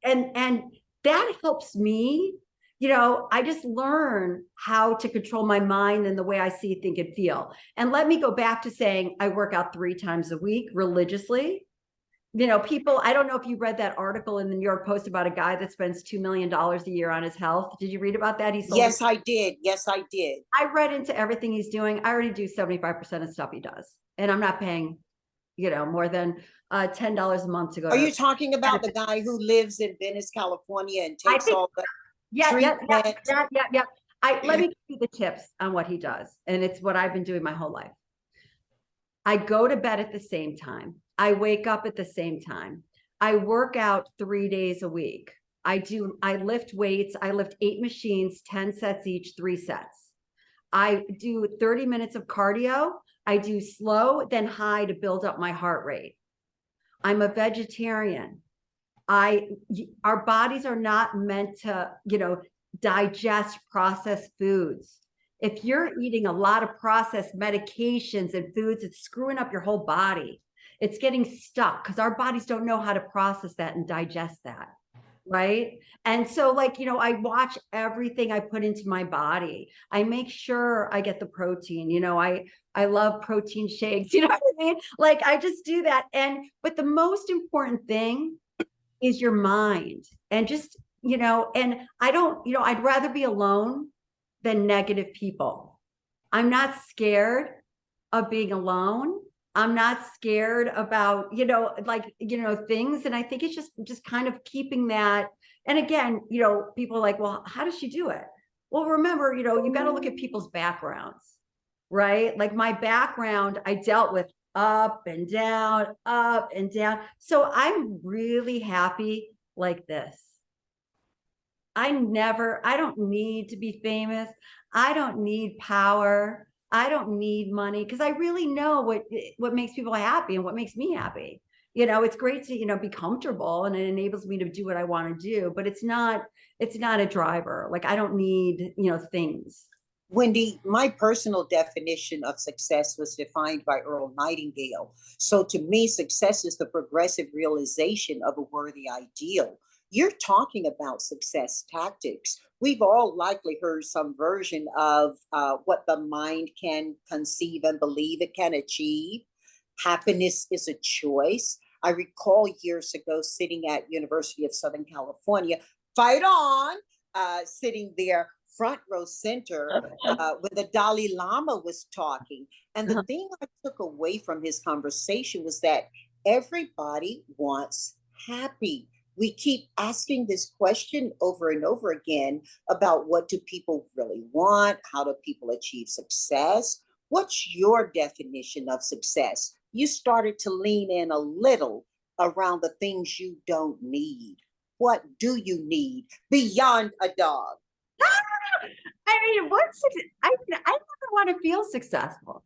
and that helps me, I just learn how to control my mind and the way I see, think, and feel. And let me go back to saying I work out 3 times a week religiously. People, I don't know if you read that article in the New York Post about a guy that spends $2 million a year on his health. Did you read about that? Yes, I did. Yes, I did. I read into everything he's doing. I already do 75% of stuff he does. And I'm not paying, more than $10 a month to go. Are you talking about the guy who lives in Venice, California, and takes all the treatment? Yeah. Let me give you the tips on what he does. And it's what I've been doing my whole life. I go to bed at the same time. I wake up at the same time. I work out 3 days a week. I lift weights. I lift 8 machines, 10 sets each, 3 sets. I do 30 minutes of cardio. I do slow, then high to build up my heart rate. I'm a vegetarian. Our bodies are not meant to, digest processed foods. If you're eating a lot of processed medications and foods, it's screwing up your whole body. It's getting stuck because our bodies don't know how to process that and digest that. Right. And so, I watch everything I put into my body. I make sure I get the protein, I love protein shakes, you know what I mean? Like, I just do that. But the most important thing is your mind, and just, and I don't, I'd rather be alone than negative people. I'm not scared of being alone. I'm not scared about, things. And I think it's just kind of keeping that. And again, people are like, well, how does she do it? Well, remember, you got to look at people's backgrounds, right? Like my background, I dealt with up and down, up and down. So I'm really happy like this. I don't need to be famous. I don't need power. I don't need money, because I really know what makes people happy and what makes me happy. It's great to, be comfortable, and it enables me to do what I want to do, but it's not a driver. Like, I don't need, things. Wendy, my personal definition of success was defined by Earl Nightingale. So to me, success is the progressive realization of a worthy ideal. You're talking about success tactics. We've all likely heard some version of what the mind can conceive and believe it can achieve. Happiness is a choice. I recall years ago sitting at University of Southern California, fight on, sitting there front row center when the Dalai Lama was talking. And the thing I took away from his conversation was that everybody wants happy. We keep asking this question over and over again about what do people really want? How do people achieve success? What's your definition of success? You started to lean in a little around the things you don't need. What do you need beyond a dog? I mean, I never want to feel successful.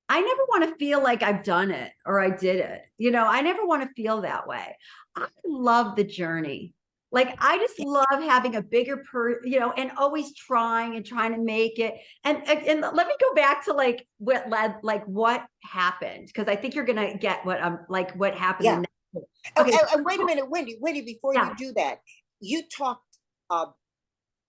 I never want to feel like I've done it or I did it. You know, I never want to feel that way. I love the journey. Like, I just love having a bigger and always trying to make it. And let me go back to what happened, because I think you're gonna get what happened. Yeah. Okay. And wait a minute, Wendy, before you do that, you talked a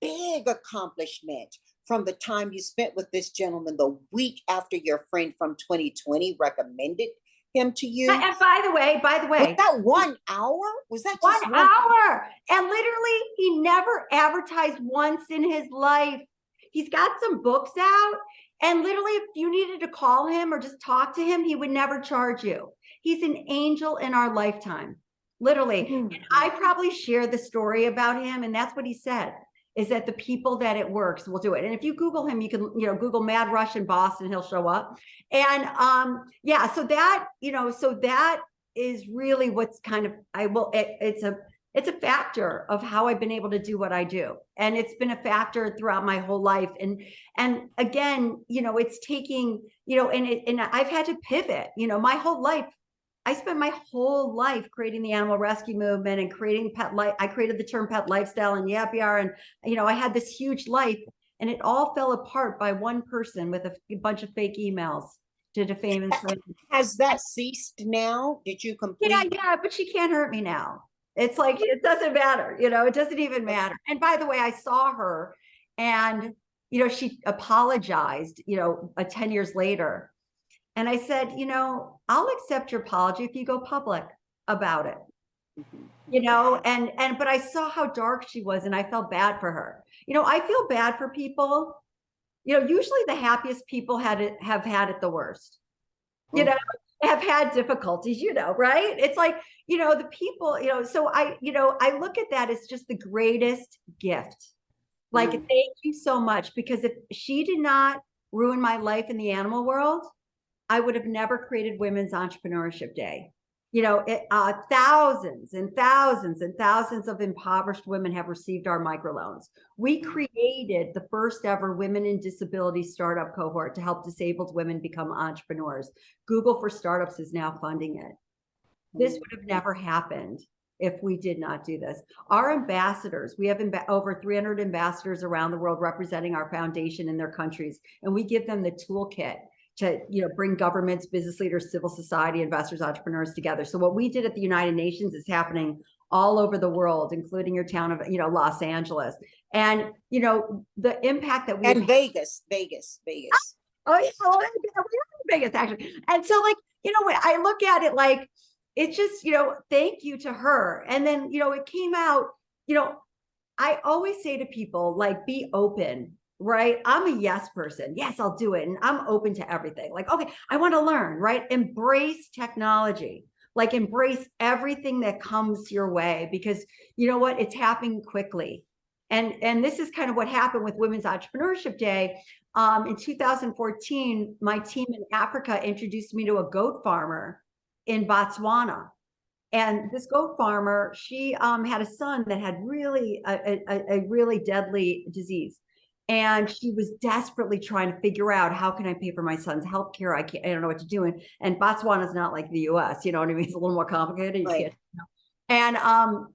big accomplishment from the time you spent with this gentleman the week after your friend from 2020 recommended him to you. And by the way, was that 1 hour? Was that just 1 hour? And literally, he never advertised once in his life. He's got some books out, and literally, if you needed to call him or just talk to him, he would never charge you. He's an angel in our lifetime, literally. And I probably share the story about him, and that's what he said, is that the people that it works will do it. And if you Google him, you can, Google Mad Rush in Boston, he'll show up. And so that is really what's kind of, it's a factor of how I've been able to do what I do. And it's been a factor throughout my whole life. And again, it's taking, and I've had to pivot, my whole life. I spent my whole life creating the animal rescue movement and creating pet life. I created the term pet lifestyle and YAPR. And, I had this huge life, and it all fell apart by one person with a bunch of fake emails to defame and slander. Has that ceased now? Did you complete? Yeah, but she can't hurt me now. It's like, it doesn't matter, it doesn't even matter. And by the way, I saw her, and, she apologized, 10 years later. And I said, I'll accept your apology if you go public about it, but I saw how dark she was, and I felt bad for her. I feel bad for people. Usually the happiest people have had it the worst, have had difficulties, right? It's like, the people, so I look at that as just the greatest gift. Like, thank you so much, because if she did not ruin my life in the animal world, I would have never created Women's Entrepreneurship Day. Thousands and thousands and thousands of impoverished women have received our microloans. We created the first ever women in disability startup cohort to help disabled women become entrepreneurs. Google for Startups is now funding it. This would have never happened if we did not do this. Our ambassadors, we have over 300 ambassadors around the world representing our foundation in their countries, and we give them the toolkit to bring governments, business leaders, civil society, investors, entrepreneurs together. So what we did at the United Nations is happening all over the world, including your town of Los Angeles, and the impact that we and Vegas. Oh yeah, well, we're in Vegas actually. And so I look at it like, it's just thank you to her. And then it came out. I always say to people, like, be open. Right? I'm a yes person. Yes, I'll do it. And I'm open to everything. Like, okay, I want to learn, right? Embrace technology, like embrace everything that comes your way, because you know what? It's happening quickly. And this is kind of what happened with Women's Entrepreneurship Day. In 2014, my team in Africa introduced me to a goat farmer in Botswana. And this goat farmer, she had a son that had really a really deadly disease. And she was desperately trying to figure out, how can I pay for my son's healthcare? I don't know what to do. And Botswana is not like the US, you know what I mean? It's a little more complicated. Right. And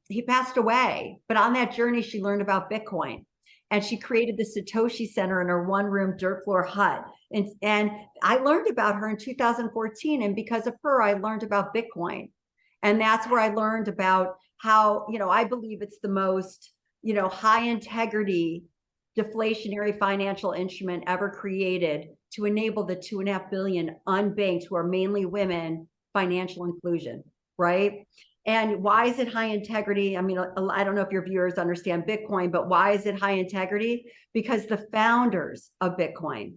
he passed away. But on that journey, she learned about Bitcoin. And she created the Satoshi Center in her one-room dirt floor hut. And I learned about her in 2014. And because of her, I learned about Bitcoin. And that's where I learned about how, I believe it's the most, high integrity deflationary financial instrument ever created to enable the 2.5 billion unbanked, who are mainly women, financial inclusion, right? And why is it high integrity? I mean, I don't know if your viewers understand Bitcoin, but why is it high integrity? Because the founders of Bitcoin,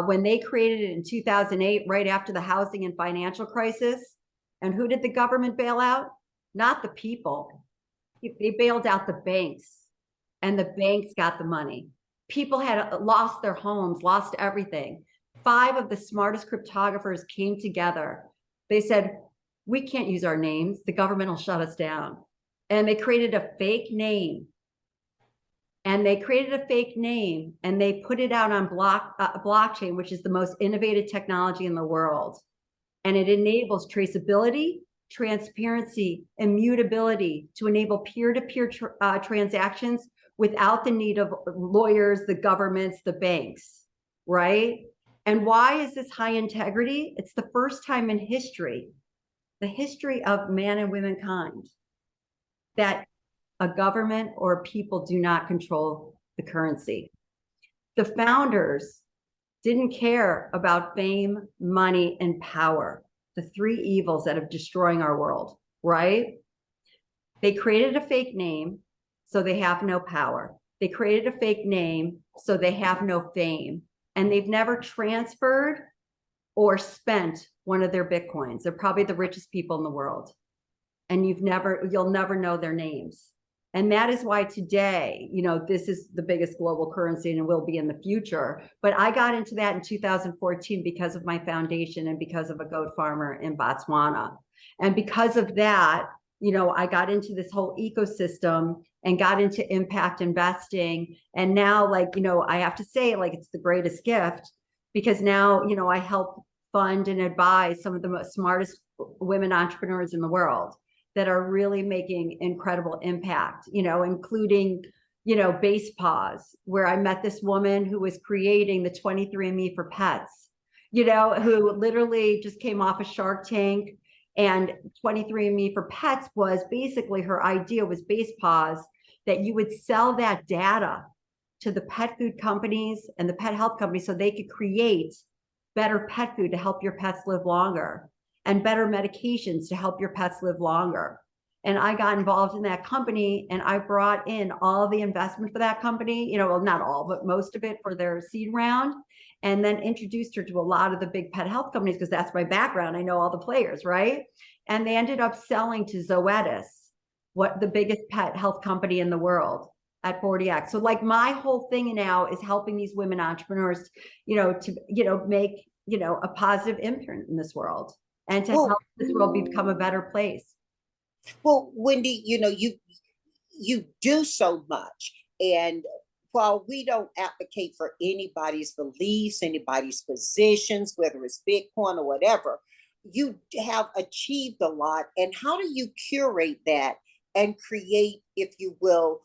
when they created it in 2008, right after the housing and financial crisis, and who did the government bail out? Not the people. They bailed out the banks, and the banks got the money. People had lost their homes, lost everything. 5 of the smartest cryptographers came together. They said, we can't use our names. The government will shut us down. And they created a fake name. And they created a fake name and they put it out on blockchain, which is the most innovative technology in the world. And it enables traceability, transparency, immutability to enable peer-to-peer transactions without the need of lawyers, the governments, the banks, right? And why is this high integrity? It's the first time in history, the history of man and womankind, that a government or people do not control the currency. The founders didn't care about fame, money, and power, the 3 evils that are destroying our world, right? They created a fake name, so they have no power. They created a fake name, so they have no fame. And they've never transferred or spent one of their Bitcoins. They're probably the richest people in the world. And you'll never know their names. And that is why today, you know, this is the biggest global currency and it will be in the future. But I got into that in 2014 because of my foundation and because of a goat farmer in Botswana. And because of that, you know, I got into this whole ecosystem and got into impact investing. And now, like, you know, I have to say, like, it's the greatest gift because now, you know, I help fund and advise some of the most smartest women entrepreneurs in the world that are really making incredible impact, you know, including, you know, Base Paws, where I met this woman who was creating the 23andMe for pets, you know, who literally just came off a Shark Tank. And 23andMe for pets was basically, her idea was Base Paws, that you would sell that data to the pet food companies and the pet health companies so they could create better pet food to help your pets live longer, and better medications to help your pets live longer. And I got involved in that company and I brought in all the investment for that company, you know, well, not all, but most of it for their seed round, and then introduced her to a lot of the big pet health companies because that's my background. I know all the players, right? And they ended up selling to Zoetis, what the biggest pet health company in the world, at 40x. So like my whole thing now is helping these women entrepreneurs, you know, to, you know, make, you know, a positive imprint in this world, and to help this world become a better place. Well, Wendy, you know, you do so much. And while we don't advocate for anybody's beliefs, anybody's positions, whether it's Bitcoin or whatever, you have achieved a lot. And how do you curate that and create, if you will,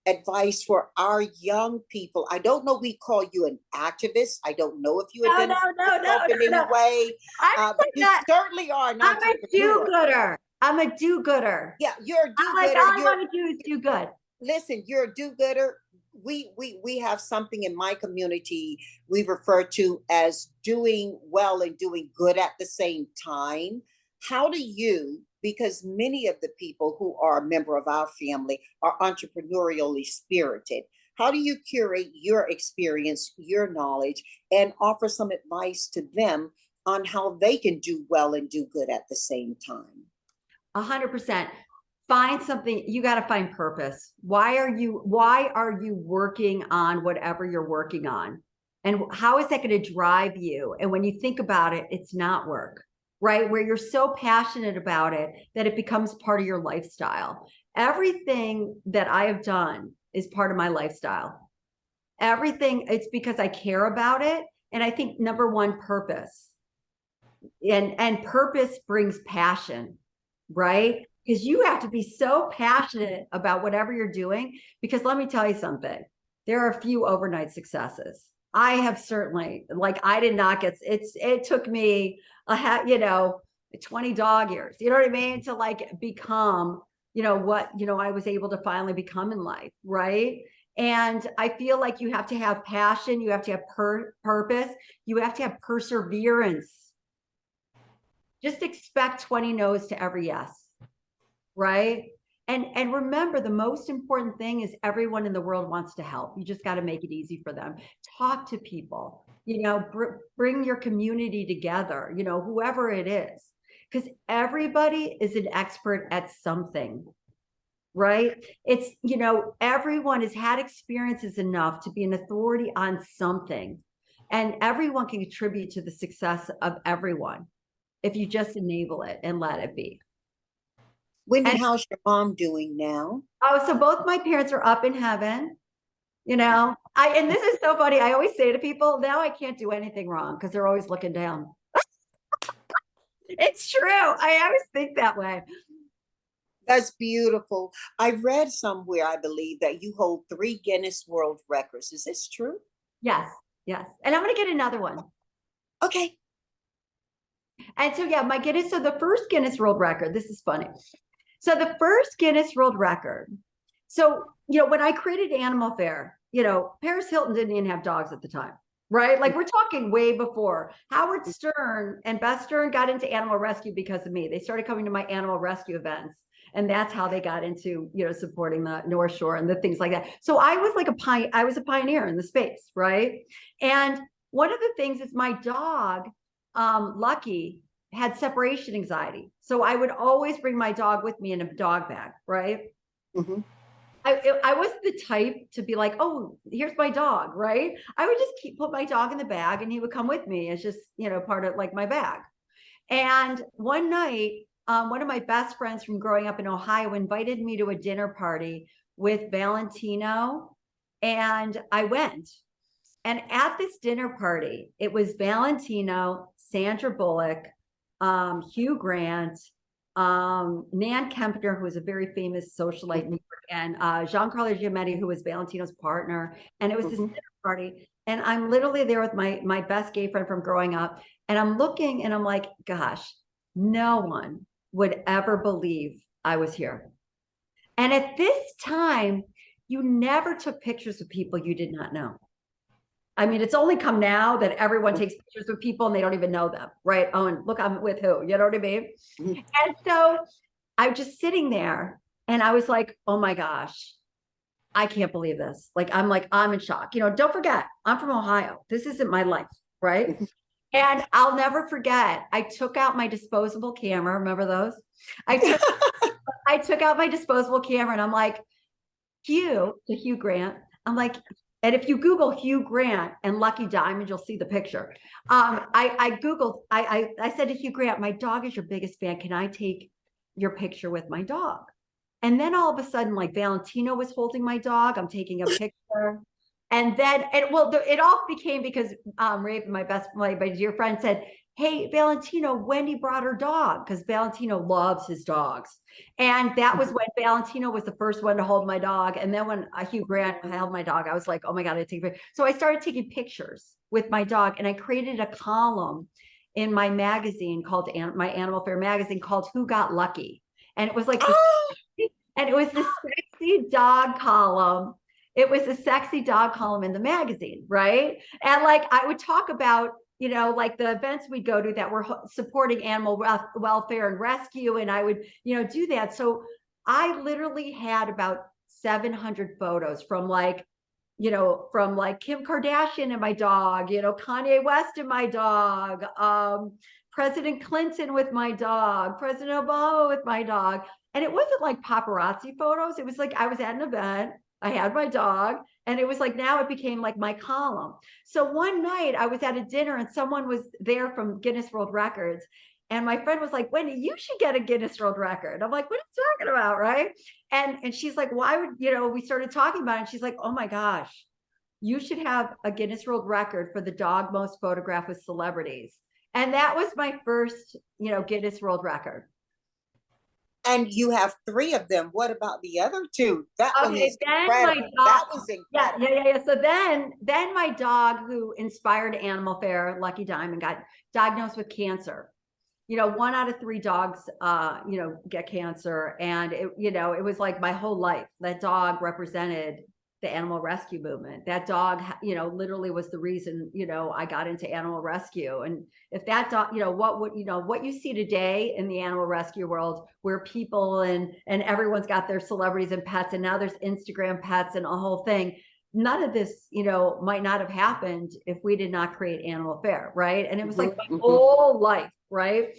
advice for our young people? I don't know, we call you an activist. I don't know if you identify yourself in any way, but you certainly are an entrepreneur. I'm a do-gooder. I'm a do-gooder. Yeah, you're a do-gooder. Like, all I want to do is do good. Listen, you're a do-gooder. We have something in my community we refer to as doing well and doing good at the same time. How do you, because many of the people who are a member of our family are entrepreneurially spirited, how do you curate your experience, your knowledge, and offer some advice to them on how they can do well and do good at the same time? 100%. Find something. You got to find purpose. Why are you working on whatever you're working on? And how is that going to drive you? And when you think about it, it's not work, right? Where you're so passionate about it that it becomes part of your lifestyle. Everything that I have done is part of my lifestyle. Everything, it's because I care about it. And I think number one, purpose. And purpose brings passion, right? Because you have to be so passionate about whatever you're doing. Because let me tell you something, there are a few overnight successes. I have certainly, like, I did not get, it took me, 20 dog years, you know what I mean? To like become, you know, what, you know, I was able to finally become in life, right? And I feel like you have to have passion, you have to have purpose, you have to have perseverance. Just expect 20 no's to every yes, right? And remember, the most important thing is everyone in the world wants to help. You just got to make it easy for them. Talk to people, bring your community together, whoever it is, because everybody is an expert at something, right? It's, everyone has had experiences enough to be an authority on something, and everyone can contribute to the success of everyone if you just enable it and let it be. Wendy, And how's your mom doing now? oh, so both my parents are up in heaven. And this is so funny. I always say to people, now I can't do anything wrong because they're always looking down. It's true. I always think that way. That's beautiful. I read somewhere, I believe, that you hold 3 Guinness World Records. Is this true? Yes, yes. And I'm going to get another one. Okay. And so, yeah, so the first Guinness World Record, this is funny. So the first Guinness World Record. So, when I created Animal Fair, Paris Hilton didn't even have dogs at the time, right? Like we're talking way before. Howard Stern and Beth Stern got into animal rescue because of me. They started coming to my animal rescue events. And that's how they got into, supporting the North Shore and the things like that. So I was like I was a pioneer in the space, right? And one of the things is my dog, Lucky, had separation anxiety. So I would always bring my dog with me in a dog bag, right? Mm-hmm. I wasn't the type to be like, oh, here's my dog, right? I would just put my dog in the bag and he would come with me as just, part of like my bag. And one night, one of my best friends from growing up in Ohio invited me to a dinner party with Valentino, and I went. And at this dinner party, it was Valentino, Sandra Bullock, Hugh Grant, Nan Kempner, who was a very famous socialite in New York, and Giancarlo Giamatti, who was Valentino's partner. And it was this dinner party. And I'm literally there with my best gay friend from growing up. And I'm looking and I'm like, gosh, no one would ever believe I was here. And at this time, you never took pictures with people you did not know. I mean, it's only come now that everyone takes pictures with people and they don't even know them, right? Oh, and look, I'm with who, you know what I mean? And so I'm just sitting there and I was like, oh my gosh, I can't believe this. I'm in shock. Don't forget, I'm from Ohio. This isn't my life, right? And I'll never forget, I took out my disposable camera. Remember those? I took out my disposable camera and I'm like, Hugh Grant. I'm like, and if you Google Hugh Grant and Lucky Diamond, you'll see the picture. I Googled, I said to Hugh Grant, my dog is your biggest fan. Can I take your picture with my dog? And then all of a sudden, like Valentino was holding my dog. I'm taking a picture. And then, it all became because Ray, my dear friend said, hey, Valentino, Wendy brought her dog because Valentino loves his dogs. And that was when Valentino was the first one to hold my dog. And then when Hugh Grant held my dog, I was like, oh my God, I take a picture. So I started taking pictures with my dog and I created a column in my magazine my Animal Fair magazine called Who Got Lucky? And it was like, and it was the sexy dog column. It was a sexy dog column in the magazine, right? And like I would talk about, like the events we'd go to that were supporting animal welfare and rescue, and I would, do that. So I literally had about 700 photos from Kim Kardashian and my dog, Kanye West and my dog, President Clinton with my dog, President Obama with my dog. And it wasn't like paparazzi photos. It was like I was at an event, I had my dog, and it was like now it became like my column. So one night I was at a dinner and someone was there from Guinness World Records. And my friend was like, Wendy, you should get a Guinness World Record. I'm like, what are you talking about? Right. And she's like, why would, we started talking about it. And she's like, oh my gosh, you should have a Guinness World Record for the dog most photographed with celebrities. And that was my first, Guinness World Record. And you have 3 of them. What about the other 2? That one is incredible. That was incredible. Yeah. So then my dog, who inspired Animal Fair, Lucky Diamond, got diagnosed with cancer. 1 out of 3 dogs, get cancer. And it was like my whole life. That dog represented the animal rescue movement. That dog, you know, literally was the reason, you know, I got into animal rescue. And if that dog, you know, what you see today in the animal rescue world, where people and everyone's got their celebrities and pets, and now there's Instagram pets and a whole thing. None of this, you know, might not have happened if we did not create Animal Fair, right? And it was like my whole life, right?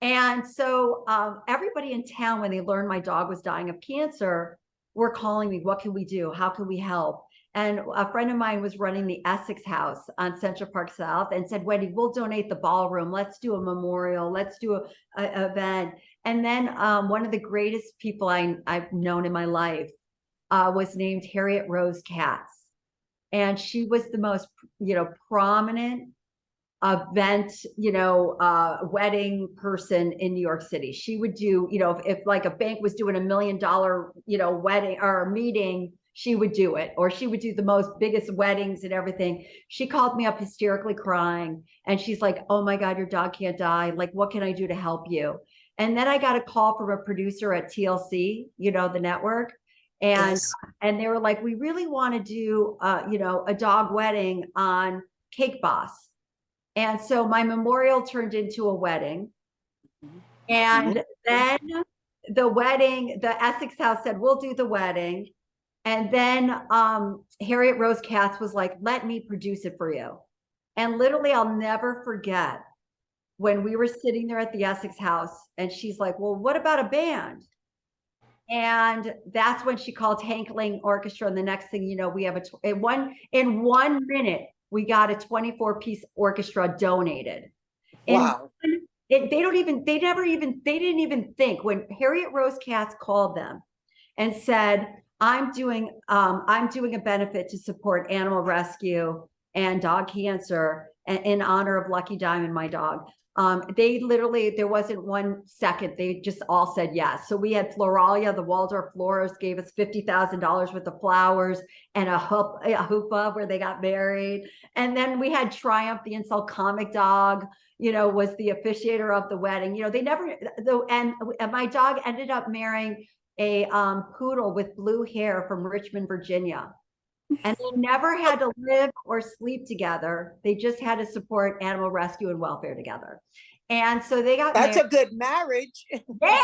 And so everybody in town, when they learned my dog was dying of cancer, were calling me, what can we do? How can we help? And a friend of mine was running the Essex House on Central Park South and said, Wendy, we'll donate the ballroom. Let's do a memorial. Let's do a event. And then one of the greatest people I've known in my life was named Harriet Rose Katz. And she was the most, you know, prominent event, you know, wedding person in New York City. She would do, you know, if like a bank was doing $1 million, you know, wedding or meeting, she would do it, or she would do the most biggest weddings and everything. She called me up hysterically crying, and she's like, oh my God, your dog can't die. Like, what can I do to help you? And then I got a call from a producer at TLC, you know, the network. And, Yes. and they were like, we really want to do, you know, a dog wedding on Cake Boss. And so my memorial turned into a wedding. And then the wedding, the Essex House said, we'll do the wedding. And then Harriet Rose Katz was like, let me produce it for you. And literally, I'll never forget when we were sitting there at the Essex House, and she's like, well, what about a band? And that's when she called Hank Lang Orchestra. And the next thing you know, we have in 1 minute, we got a 24-piece orchestra donated. Wow. And they didn't even think, when Harriet Rose Katz called them and said, I'm doing a benefit to support animal rescue and dog cancer in honor of Lucky Diamond, my dog. They literally, there wasn't 1 second, they just all said yes. So we had Floralia, the Waldorf florist, gave us $50,000 worth of flowers and a hoopah where they got married. And then we had Triumph, the insult comic dog, you know, was the officiator of the wedding. You know, they never, and my dog ended up marrying a poodle with blue hair from Richmond, Virginia. And they never had to live or sleep together. They just had to support animal rescue and welfare together. And so they got That's married. a good marriage. Yeah,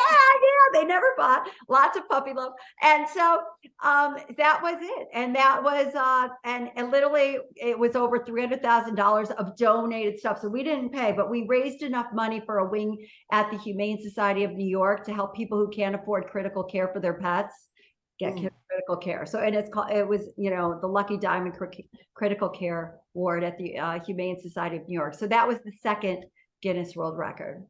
they never fought. Lots of puppy love. And so that was it. And that was and literally it was over $300,000 of donated stuff. So we didn't pay, but we raised enough money for a wing at the Humane Society of New York to help people who can't afford critical care for their pets get critical care. So, and it was, you know, the Lucky Diamond Critical Care Ward at the Humane Society of New York. So that was the second Guinness World Record.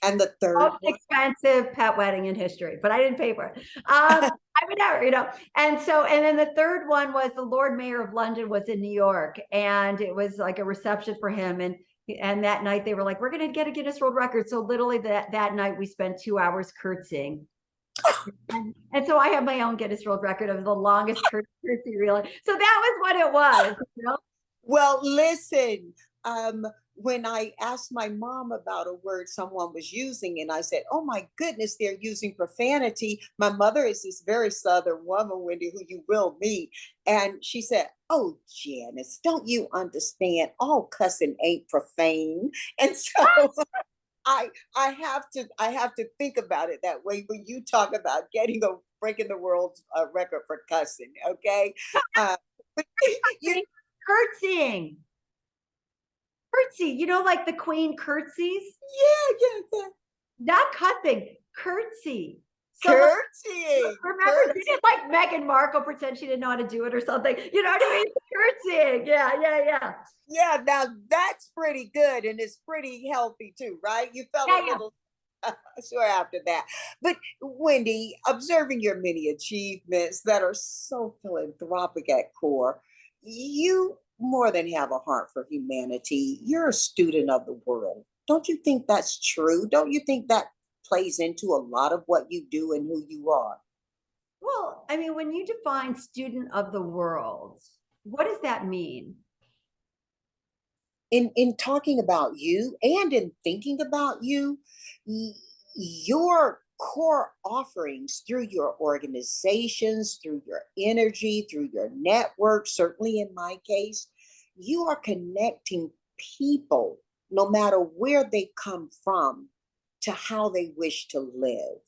And the third most expensive pet wedding in history, but I didn't pay for it. I would never, you know. And so, and then the third one was the Lord Mayor of London was in New York, and it was like a reception for him. And that night they were like, we're going to get a Guinness World Record. So literally that night we spent 2 hours curtsying. And so I have my own Guinness World Record of the longest curtsy reel. So that was what it was. You know? Well, listen, when I asked my mom about a word someone was using, and I said, oh my goodness, they're using profanity. My mother is this very Southern woman, Wendy, who you will meet. And she said, oh, Janice, don't you understand? All cussing ain't profane. And so I have to think about it that way when you talk about breaking the world record for cussing. Okay. But, curtsying. Curtsy, you know, like the Queen curtsies? Yeah. Not cussing, curtsy. So curtsying. Remember, didn't like Meghan Markle pretend she didn't know how to do it or something? You know what I mean? Curtsying. Yeah. Yeah, now that's pretty good, and it's pretty healthy too, right? You felt a little sure after that. But Wendy, observing your many achievements that are so philanthropic at core, you more than have a heart for humanity. You're a student of the world. Don't you think that's true? Don't you think that plays into a lot of what you do and who you are? Well, I mean, when you define student of the world, what does that mean? In talking about you and in thinking about you, your core offerings through your organizations, through your energy, through your network, certainly in my case, you are connecting people, no matter where they come from, to how they wish to live.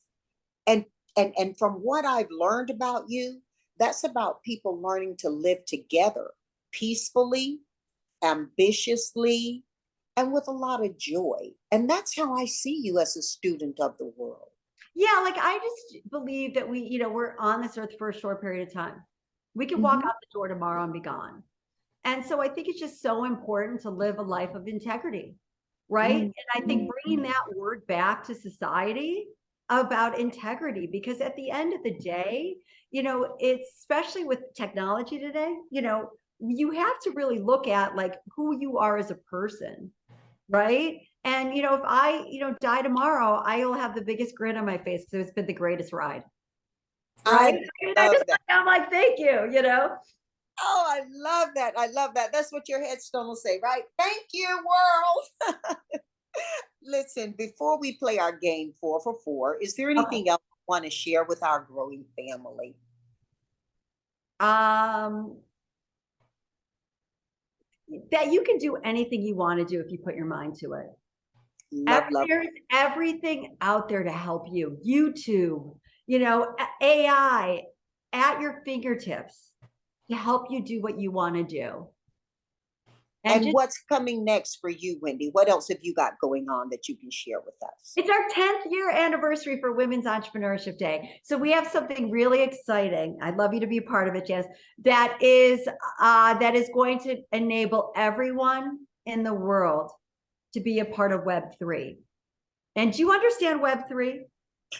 And and from what I've learned about you, that's about people learning to live together peacefully, ambitiously, and with a lot of joy. And that's how I see you as a student of the world. Yeah, like I just believe that we're on this earth for a short period of time. We can walk Mhm. out the door tomorrow and be gone. And so I think it's just so important to live a life of integrity, right? Mhm. And I think bringing that word back to society about integrity, because at the end of the day, it's especially with technology today, you have to really look at like who you are as a person, right? And if I, die tomorrow, I will have the biggest grin on my face because it's been the greatest ride, right? I And love that. I'm like, thank you. Oh, I love that. I love that. That's what your headstone will say, right? Thank you, world. Listen, before we play our game 4 for 4, is there Okay. anything else you want to share with our growing family? Um, that you can do anything you want to do if you put your mind to it. Love, love. There's everything out there to help you. YouTube, AI at your fingertips to help you do what you want to do. And And just, what's coming next for you, Wendy? What else have you got going on that you can share with us? it's our 10th year anniversary for Women's Entrepreneurship Day. So we have something really exciting. I'd love you to be a part of it, Janice. That is going to enable everyone in the world to be a part of Web3. And do you understand Web3?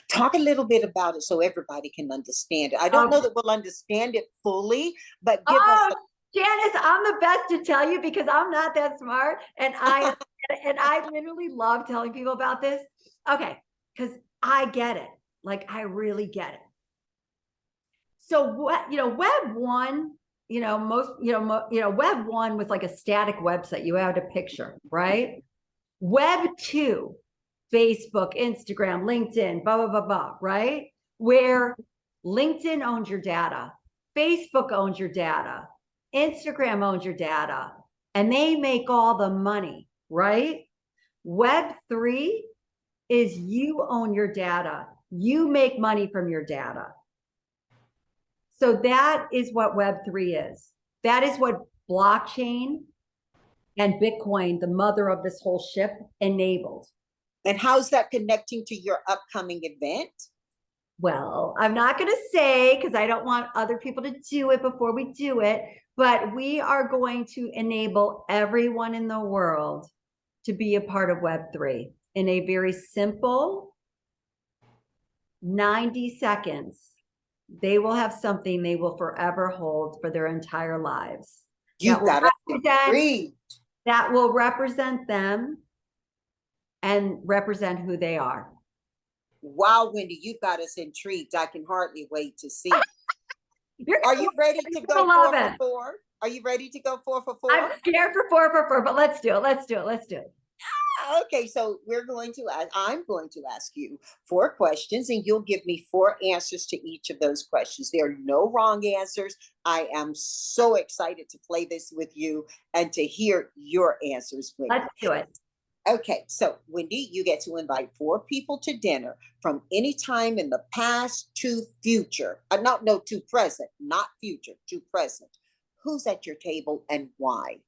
Talk a little bit about it so everybody can understand it. I don't know Um, that we'll understand it fully, but give us oh, Janice, I'm the best to tell you because I'm not that smart, and I literally love telling people about this. Okay, because I get it, like I really get it. So what Web one, Web one was like a static website. You had a picture, right? Web two, Facebook, Instagram, LinkedIn, blah, blah, blah, blah, right? Where LinkedIn owns your data, Facebook owns your data, Instagram owns your data, and they make all the money, right? Web three is you own your data. You make money from your data. So that is what Web3 is. That is what blockchain and Bitcoin, the mother of this whole ship, enabled. And how's that connecting to your upcoming event? Well, I'm not going to say because I don't want other people to do it before we do it, but we are going to enable everyone in the world to be a part of Web3 in a very simple 90 seconds. They will have something they will forever hold for their entire lives. You got us intrigued. That will represent them and represent who they are. Wow, Wendy, you got us intrigued. I can hardly wait to see. Are you ready to go 4 for 4? Are you ready to go 4 for 4? I'm scared for 4 for 4, but let's do it. Let's do it. Let's do it. Okay, so I'm going to ask you 4 questions and you'll give me 4 answers to each of those questions. There are no wrong answers. I am so excited to play this with you and to hear your answers, Wendy. Let's do it. Okay, so Wendy, you get to invite 4 people to dinner from any time in the past to future. No, to present, not future, to present. Who's at your table and why?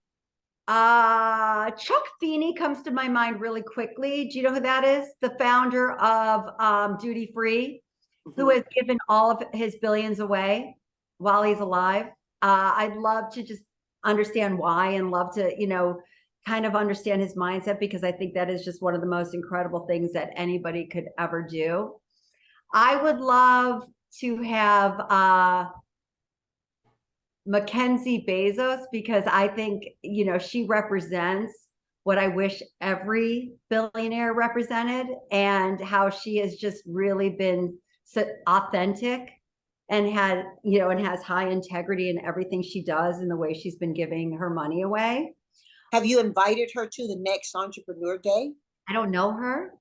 Chuck Feeney comes to my mind really quickly. Do you know who that is? The founder of Duty Free, who has given all of his billions away while he's alive. I'd love to just understand why and love to, kind of understand his mindset because I think that is just one of the most incredible things that anybody could ever do. I would love to have Mackenzie Bezos because I think, she represents what I wish every billionaire represented and how she has just really been so authentic and and has high integrity in everything she does and the way she's been giving her money away. Have you invited her to the next Entrepreneur Day? I don't know her.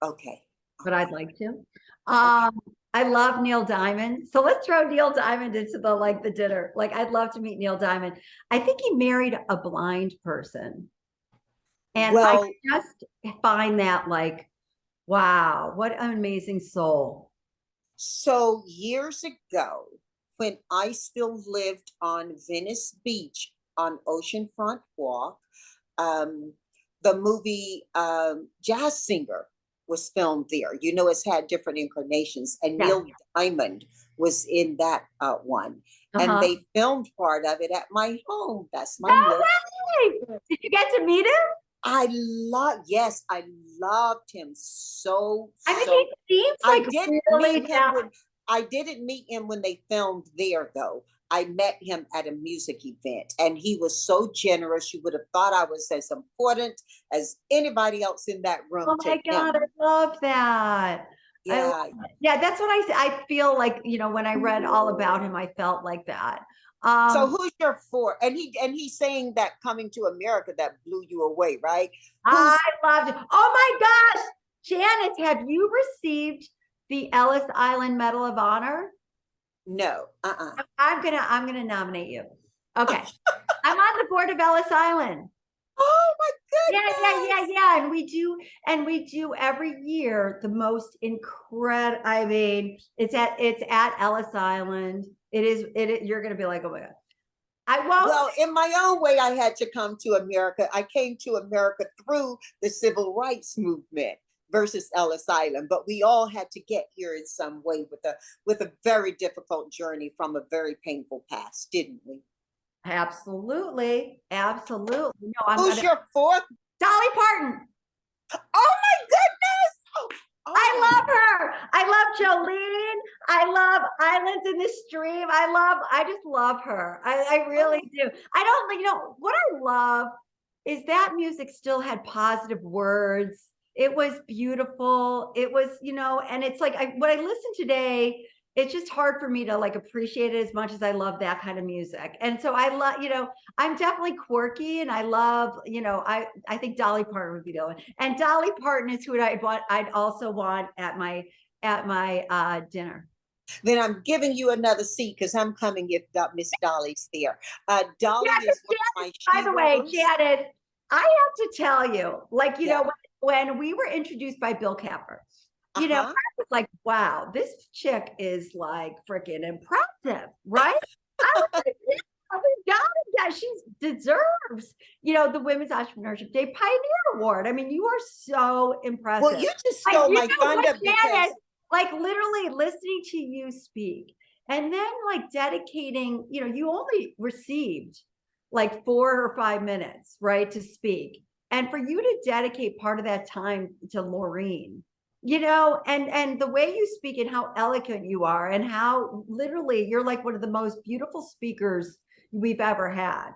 Okay. but I'd like to. I love Neil Diamond. So let's throw Neil Diamond into the dinner. Like, I'd love to meet Neil Diamond. I think he married a blind person. And Well, I just find that like, wow, what an amazing soul. so years ago, when I still lived on Venice Beach on Oceanfront Walk, um, the movie Jazz Singer was filmed there. You know, it's had different incarnations, and Yeah. Neil Diamond was in that one. And they filmed part of it at my home. That's my No way! Did you get to meet him? Yes, I loved him so. I mean, so. he seems I like didn't really meet him when I didn't meet him when they filmed there, though. I met him at a music event, and he was so generous. You would have thought I was as important as anybody else in that room. Oh my God, I love that. Yeah. Yeah, that's what I feel like, you know, when I read all about him, I felt like that. So who's your four? And he's saying that Coming to America that blew you away, right? I loved it. Oh my gosh, Janice, have you received the Ellis Island Medal of Honor? No. I'm gonna nominate you. Okay. I'm on the board of Ellis Island. Oh my goodness. Yeah. And we do every year the most incredible. I mean, it's at Ellis Island. You're gonna be like, oh my God. I won't. Well, in my own way, I had to come to America. I came to America through the civil rights movement versus Ellis Island, but we all had to get here in some way with a very difficult journey from a very painful past, didn't we? Absolutely. No, Who's your fourth? Dolly Parton. Oh my goodness. I love her. I love Jolene. I love Islands in the Stream. I just love her. I really do. I don't, what I love is that music still had positive words. It was beautiful. It was, and it's like, what I listen today, it's just hard for me to like appreciate it as much as I love that kind of music. And so I love, I'm definitely quirky, and I love, I think Dolly Parton would be the one. And Dolly Parton is who I'd also want at my dinner. Then I'm giving you another seat because I'm coming if Miss Dolly's there. Dolly is one of my by the way, Janice, I have to tell you, like, when we were introduced by Bill Capper, I was like, wow, this chick is like freaking impressive, right? I was like, yeah, she deserves, the Women's Entrepreneurship Day Pioneer Award. I mean, you are so impressive. Well, you just stole my thunder because like literally listening to you speak and then like dedicating, you only received like 4 or 5 minutes, right, to speak. And for you to dedicate part of that time to Laureen, and the way you speak and how eloquent you are and how literally you're like one of the most beautiful speakers we've ever had,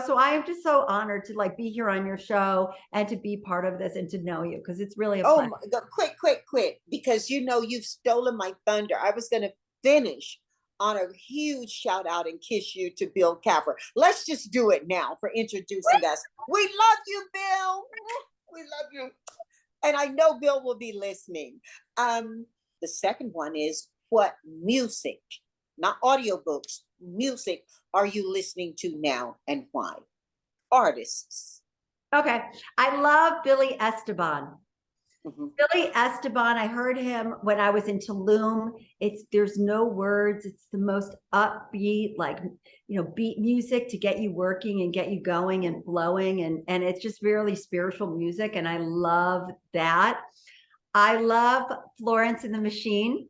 so I am just so honored to like be here on your show and to be part of this and to know you, because it's really a pleasure. Quit, because you've stolen my thunder. I was going to finish on a huge shout out and kiss you to Bill Capper. Let's just do it now for introducing us. We love you, Bill. We love you. And I know Bill will be listening. The second one is, what music, not audiobooks, music are you listening to now and why? Artists. Okay. I love Billy Esteban. Billy Esteban, I heard him when I was in Tulum. There's no words. It's the most upbeat, like, beat music to get you working and get you going and flowing. And it's just really spiritual music. And I love that. I love Florence and the Machine.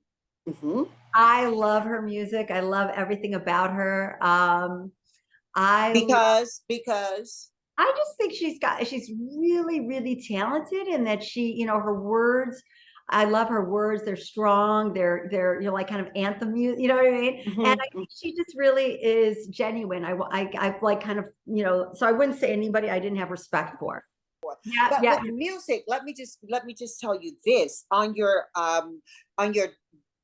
I love her music. I love everything about her. Because I just think she's really, really talented, and that she, her words, I love her words. They're strong. They're, like kind of anthem music, you know what I mean? And I think she just really is genuine. I like kind of, so I wouldn't say anybody I didn't have respect for. But with music, let me just tell you this on your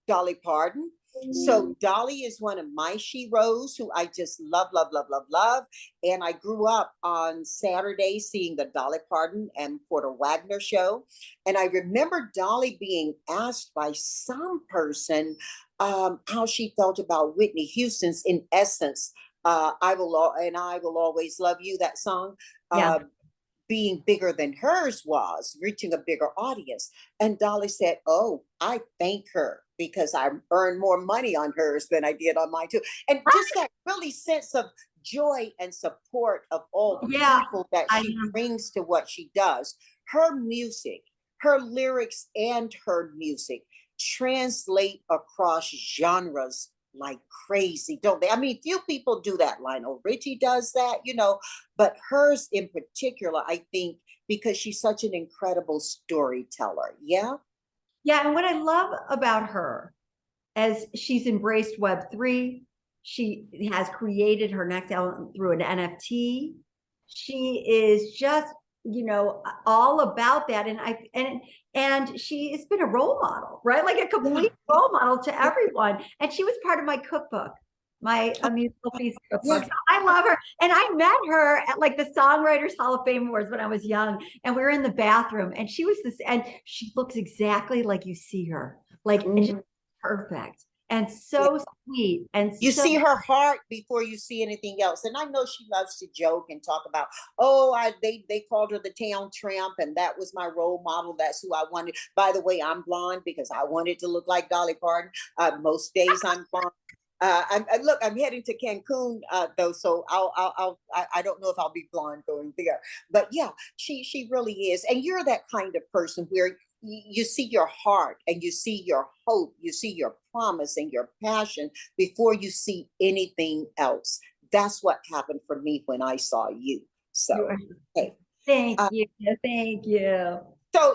Dolly Parton. So Dolly is one of my sheroes who I just love, love, love, love, love. And I grew up on Saturday seeing the Dolly Parton and Porter Wagner show. And I remember Dolly being asked by some person how she felt about Whitney Houston's In Essence, I will always love you, that song. Yeah. Being bigger than hers was, reaching a bigger audience. And Dolly said, "Oh, I thank her because I earned more money on hers than I did on mine too." And just that really sense of joy and support of all Yeah, people that I she know. brings to what she does. Her music, her lyrics, and her music translate across genres like crazy, don't they? I mean, few people do that. Lionel Richie does that, but hers in particular, I think, because she's such an incredible storyteller. Yeah. Yeah, and what I love about her, as she's embraced Web3, she has created her next album through an NFT. She is just, all about that. And she has been a role model, right? Like a complete role model to everyone. And she was part of my cookbook, my musical feast cookbook. Yeah. So I love her. And I met her at like the Songwriters Hall of Fame Awards when I was young. And we were in the bathroom and she was and she looks exactly like you see her. Like just perfect and so sweet and You so see her heart before you see anything else. And I know she loves to joke and talk about, they called her the town tramp, and that was my role model. That's who I wanted. By the way, I'm blonde because I wanted to look like Dolly Parton. Most days I'm blonde. I'm heading to Cancun though, so I don't know if I'll be blonde going there, but yeah, she really is, and you're that kind of person where you see your heart and you see your hope, you see your promise and your passion before you see anything else. That's what happened for me when I saw you. So, hey, thank uh, you. Thank you.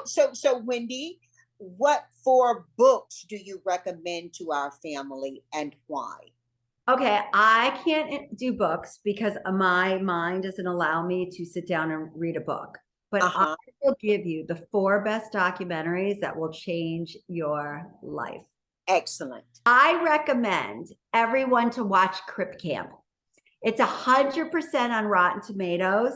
so Wendy, what 4 books do you recommend to our family and why? Okay, I can't do books because my mind doesn't allow me to sit down and read a book. But I Uh-huh. will give you the 4 best documentaries that will change your life. Excellent. I recommend everyone to watch Crip Camp. It's 100% on Rotten Tomatoes,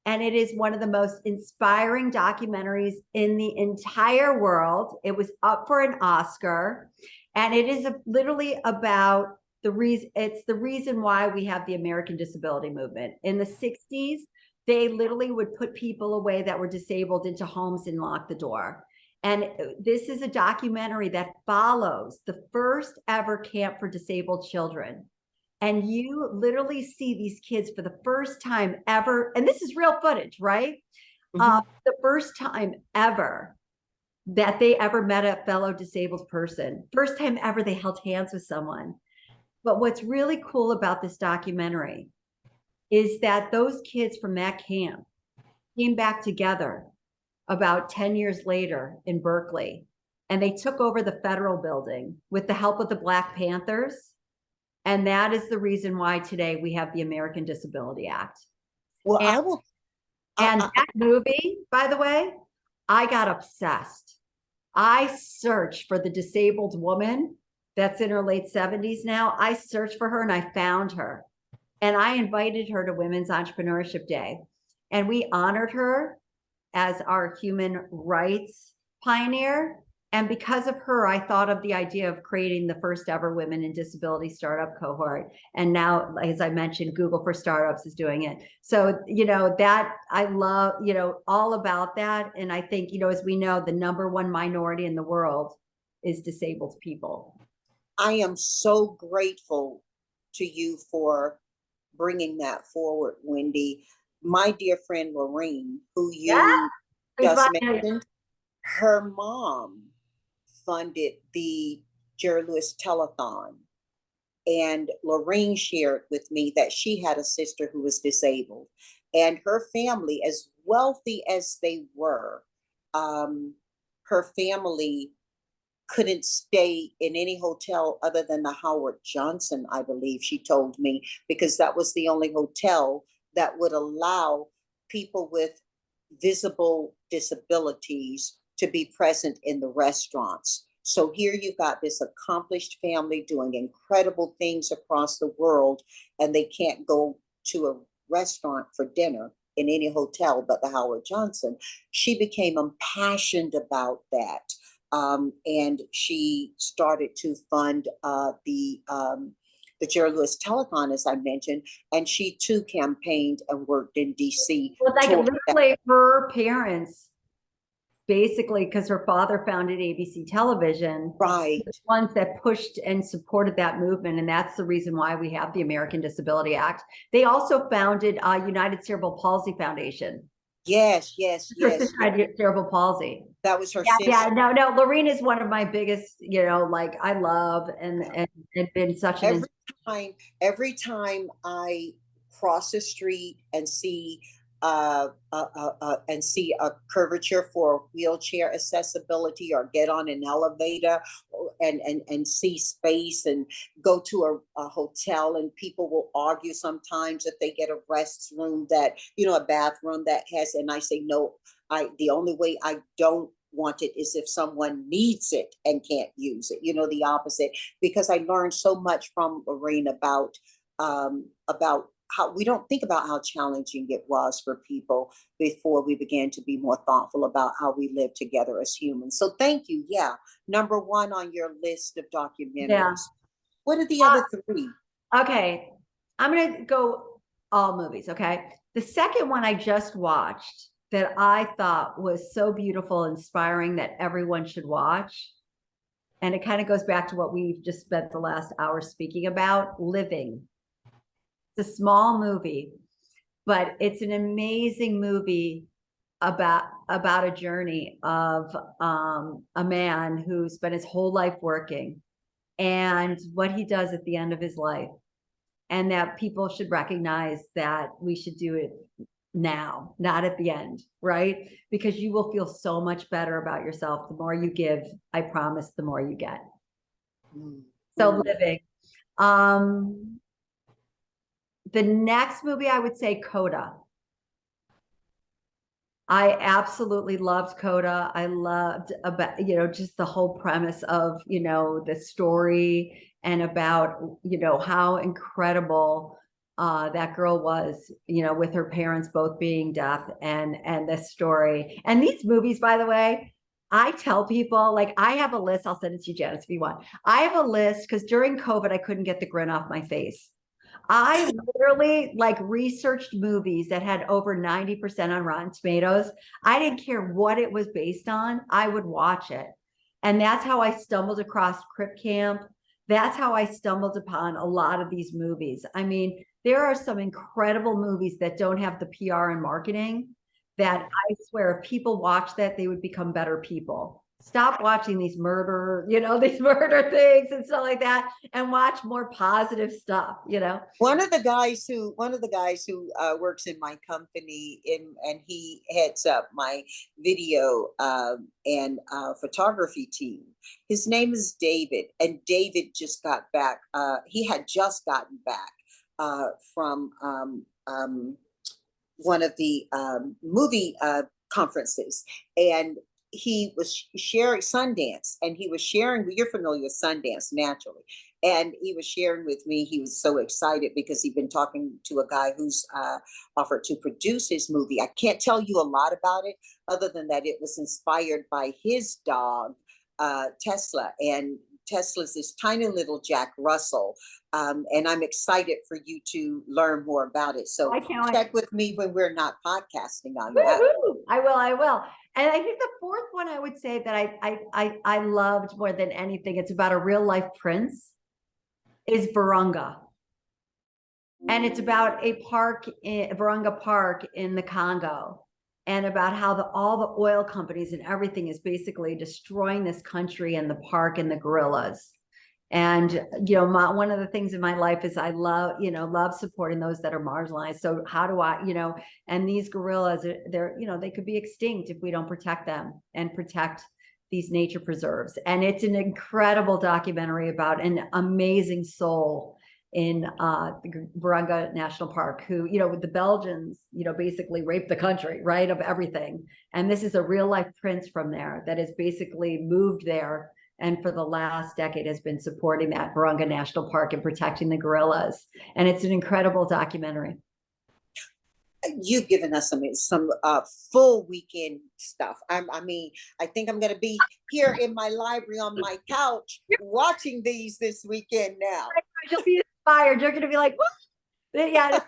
and it is one of the most inspiring documentaries in the entire world. It was up for an Oscar, and it is literally about the reason. It's the reason why we have the American Disability Movement. In the 60s, they literally would put people away that were disabled into homes and lock the door. And this is a documentary that follows the first ever camp for disabled children. And you literally see these kids for the first time ever. And this is real footage, right? The first time ever that they ever met a fellow disabled person. First time ever they held hands with someone. But what's really cool about this documentary is that those kids from that camp came back together about 10 years later in Berkeley. And they took over the federal building with the help of the Black Panthers. And that is the reason why today we have the American Disability Act. Well, And, I will. that movie, by the way, I got obsessed. I searched for the disabled woman that's in her late 70s now. I searched for her and I found her. And I invited her to Women's Entrepreneurship Day. And we honored her as our human rights pioneer. And because of her, I thought of the idea of creating the first ever women in disability startup cohort. And now, as I mentioned, Google for Startups is doing it. So, that I love, all about that. And I think, as we know, the #1 minority in the world is disabled people. I am so grateful to you for bringing that forward, Wendy. My dear friend Lorraine, who you just mentioned, her mom funded the Jerry Lewis Telethon. And Lorraine shared with me that she had a sister who was disabled. And her family, as wealthy as they were, her family couldn't stay in any hotel other than the Howard Johnson, I believe she told me, because that was the only hotel that would allow people with visible disabilities to be present in the restaurants. So here you got this accomplished family doing incredible things across the world, and they can't go to a restaurant for dinner in any hotel but the Howard Johnson. She became impassioned about that. And she started to fund the Jerry Lewis Telethon, as I mentioned, and she too campaigned and worked in DC. Well, like literally her parents, basically, because her father founded ABC Television, right, the ones that pushed and supported that movement, and that's the reason why we have the American Disability Act. They also founded United Cerebral Palsy Foundation. Yes, yes, yes. Cerebral palsy. That was her sister. Yeah, no. Lorene is one of my biggest, like I love and been such an every time I cross the street and see a curvature for wheelchair accessibility, or get on an elevator and see space, and go to a hotel, and people will argue sometimes if they get a restroom that, a bathroom that has, and I say, no, the only way I don't want it is if someone needs it and can't use it, the opposite, because I learned so much from Lorraine about how we don't think about how challenging it was for people before we began to be more thoughtful about how we live together as humans. So thank you. Yeah. Number one on your list of documentaries. Yeah. What are the other three? Okay. I'm going to go all movies. Okay. The second one I just watched that I thought was so beautiful, inspiring, that everyone should watch. And it kind of goes back to what we've just spent the last hour speaking about, Living. It's a small movie, but it's an amazing movie about a journey of a man who spent his whole life working, and what he does at the end of his life, and that people should recognize that we should do it now, not at the end, right? Because you will feel so much better about yourself the more you give. I promise, the more you get. So Living. The next movie, I would say Coda. I absolutely loved Coda. I loved about, just the whole premise of, the story, and about, how incredible that girl was, with her parents both being deaf, and this story. And these movies, by the way, I tell people, like, I have a list. I'll send it to you, Janice, if you want. I have a list because during COVID, I couldn't get the grin off my face. I literally researched movies that had over 90% on Rotten Tomatoes. I didn't care what it was based on. I would watch it. And that's how I stumbled across Crip Camp. That's how I stumbled upon a lot of these movies. I mean, there are some incredible movies that don't have the PR and marketing that I swear if people watch that, they would become better people. Stop watching these murder, these murder things and stuff like that, and watch more positive stuff. One of the guys who works in my company, and he heads up my video and photography team. His name is David, and David just got back. He had just gotten back from one of the movie conferences, and he was sharing Sundance, and he was sharing, you're familiar with Sundance naturally, and he was sharing with me, he was so excited because he'd been talking to a guy who's offered to produce his movie. I can't tell you a lot about it other than that it was inspired by his dog, Tesla, and Tesla's this tiny little Jack Russell. And I'm excited for you to learn more about it. So check with me when we're not podcasting on that. I will. And I think the fourth one I would say that I loved more than anything, it's about a real life prince, is Virunga. And it's about a park, Virunga Park in the Congo, and about how all the oil companies and everything is basically destroying this country and the park and the gorillas. And, one of the things in my life is I love supporting those that are marginalized. So how do I, and these gorillas, they could be extinct if we don't protect them and protect these nature preserves. And it's an incredible documentary about an amazing soul in the Virunga National Park who, with the Belgians, basically raped the country, right, of everything. And this is a real life prince from there that is basically moved there and for the last decade has been supporting that Virunga National Park and protecting the gorillas. And it's an incredible documentary. You've given us some full weekend stuff. I mean, I think I'm going to be here in my library on my couch watching these this weekend now. You'll be inspired. You're going to be like, what? Yeah,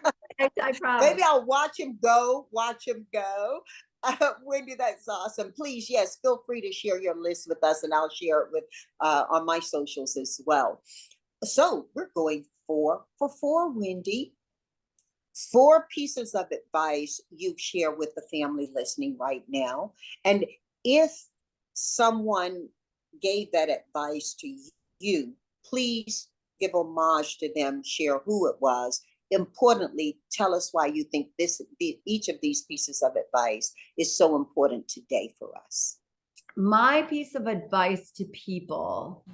I promise. Maybe I'll watch him go. Wendy, that's awesome. Please, yes, feel free to share your list with us, and I'll share it with on my socials as well. So we're going for Wendy. 4 pieces of advice you share with the family listening right now. And if someone gave that advice to you, please give homage to them, share who it was. Importantly, tell us why you think each of these pieces of advice is so important today for us. My piece of advice to people,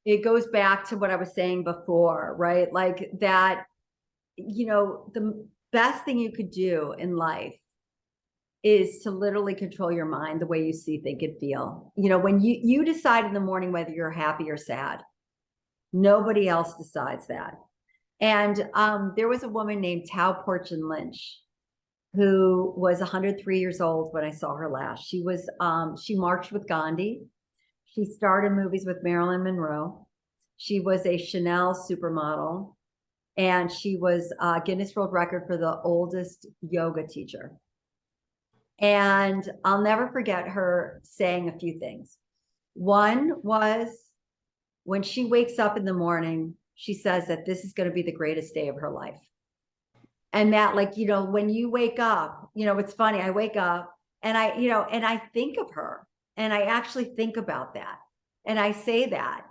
it goes back to what I was saying before, right? Like that, the best thing you could do in life is to literally control your mind the way you see, think, and feel. When you decide in the morning whether you're happy or sad, nobody else decides that. And there was a woman named Tao Porchin Lynch who was 103 years old when I saw her last. She marched with Gandhi. She starred in movies with Marilyn Monroe. She was a Chanel supermodel. And she was Guinness World Record for the oldest yoga teacher. And I'll never forget her saying a few things. One was when she wakes up in the morning, she says that this is going to be the greatest day of her life. And that, when you wake up, it's funny, I wake up and I think of her, and I actually think about that. And I say that,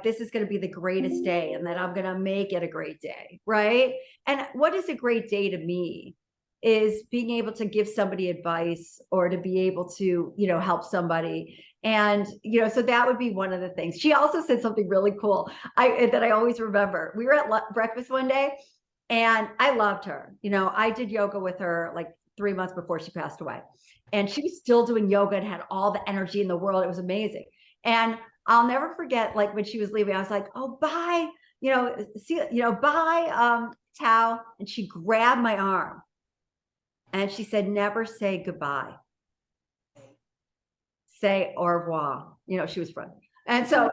this is going to be the greatest day, and that I'm going to make it a great day. Right. And what is a great day to me is being able to give somebody advice, or to be able to, help somebody. And, so that would be one of the things. She also said something really cool that I always remember. We were at breakfast one day, and I loved her. I did yoga with her like 3 months before she passed away, and she was still doing yoga and had all the energy in the world. It was amazing. And I'll never forget, when she was leaving, I was like, oh, bye, bye, Tao. And she grabbed my arm and she said, never say goodbye. Say au revoir. She was French. And so,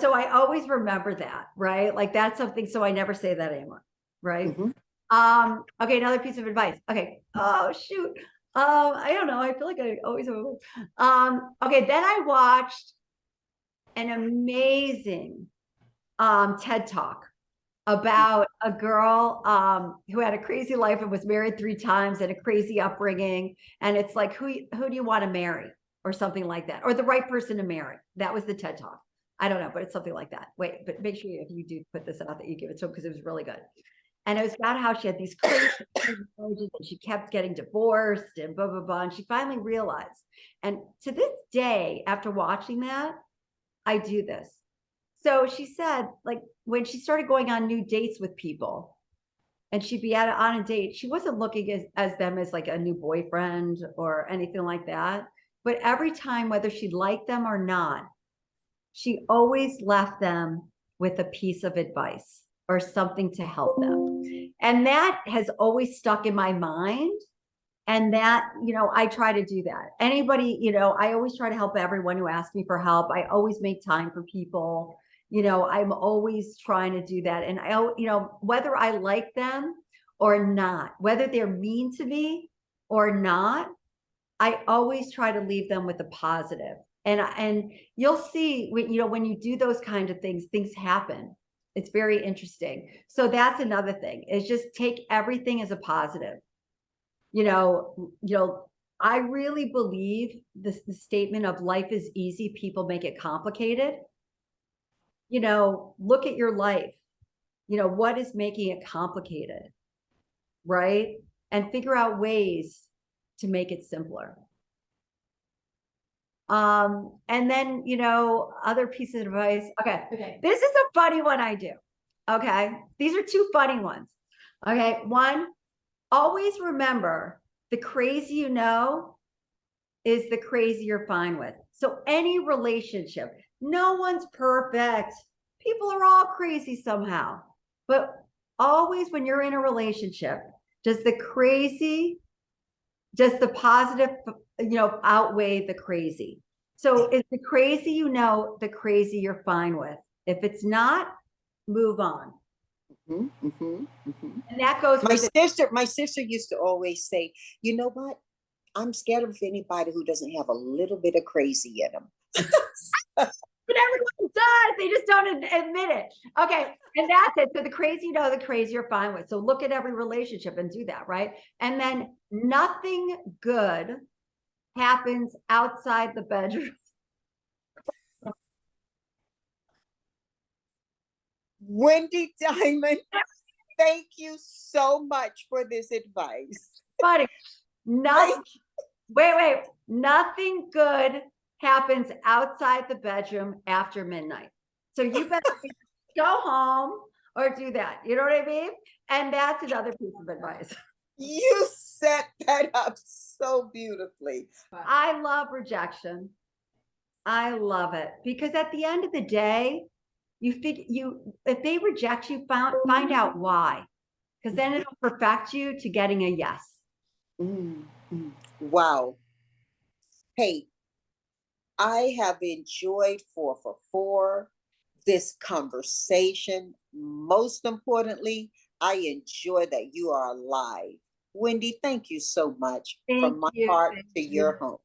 so I always remember that, right? Like that's something, so I never say that anymore. Right. Mm-hmm. Okay. Another piece of advice. Okay. Oh, shoot. I don't know. I feel like I always have okay. Then I watched an amazing TED Talk about a girl who had a crazy life and was married 3 times and a crazy upbringing. And it's like, who do you want to marry, or something like that, or the right person to marry? That was the TED Talk. I don't know, but it's something like that. Wait, but make sure if you do put this out that you give it to him, because it was really good. And it was about how she had these crazy marriages and she kept getting divorced and blah, blah, blah. And she finally realized. And to this day, after watching that, I do this. So she said, when she started going on new dates with people, and she'd be on a date, she wasn't looking as them as like a new boyfriend or anything like that. But every time, whether she liked them or not, she always left them with a piece of advice or something to help them. And that has always stuck in my mind. And that, I try to do that. Anybody, I always try to help everyone who asks me for help. I always make time for people. I'm always trying to do that. And whether I like them or not, whether they're mean to me or not, I always try to leave them with a positive. And you'll see when you do those kind of things, things happen. It's very interesting. So that's another thing, is just take everything as a positive. I really believe the statement of life is easy, people make it complicated. Look at your life. What is making it complicated, right? And figure out ways to make it simpler. And then, other pieces of advice. Okay. This is a funny one I do. Okay. These are 2 funny ones. Okay. One, always remember the crazy is the crazy you're fine with. So any relationship, No one's perfect. People are all crazy somehow. But always when you're in a relationship, does the positive, outweigh the crazy? So is the crazy, the crazy you're fine with. If it's not, move on. Mm-hmm, mm-hmm, mm-hmm. And that goes my sister used to always say, you know what? I'm scared of anybody who doesn't have a little bit of crazy in them. But everyone does. They just don't admit it. Okay. And that's it. So the crazy, the crazy you're fine with. So look at every relationship and do that, right? And then nothing good happens outside the bedroom. Wendy Diamond, thank you so much for this advice. But wait, nothing good happens outside the bedroom after midnight. So you better go home or do that. You know what I mean? And that's another piece of advice. You set that up so beautifully. I love rejection. I love it because at the end of the day, if they reject you, find out why, because then it'll perfect you to getting a yes. Mm-hmm. Wow. Hey, I have enjoyed 4 for 4, this conversation. Most importantly, I enjoy that you are alive. Wendy, thank you so much from my heart to your home.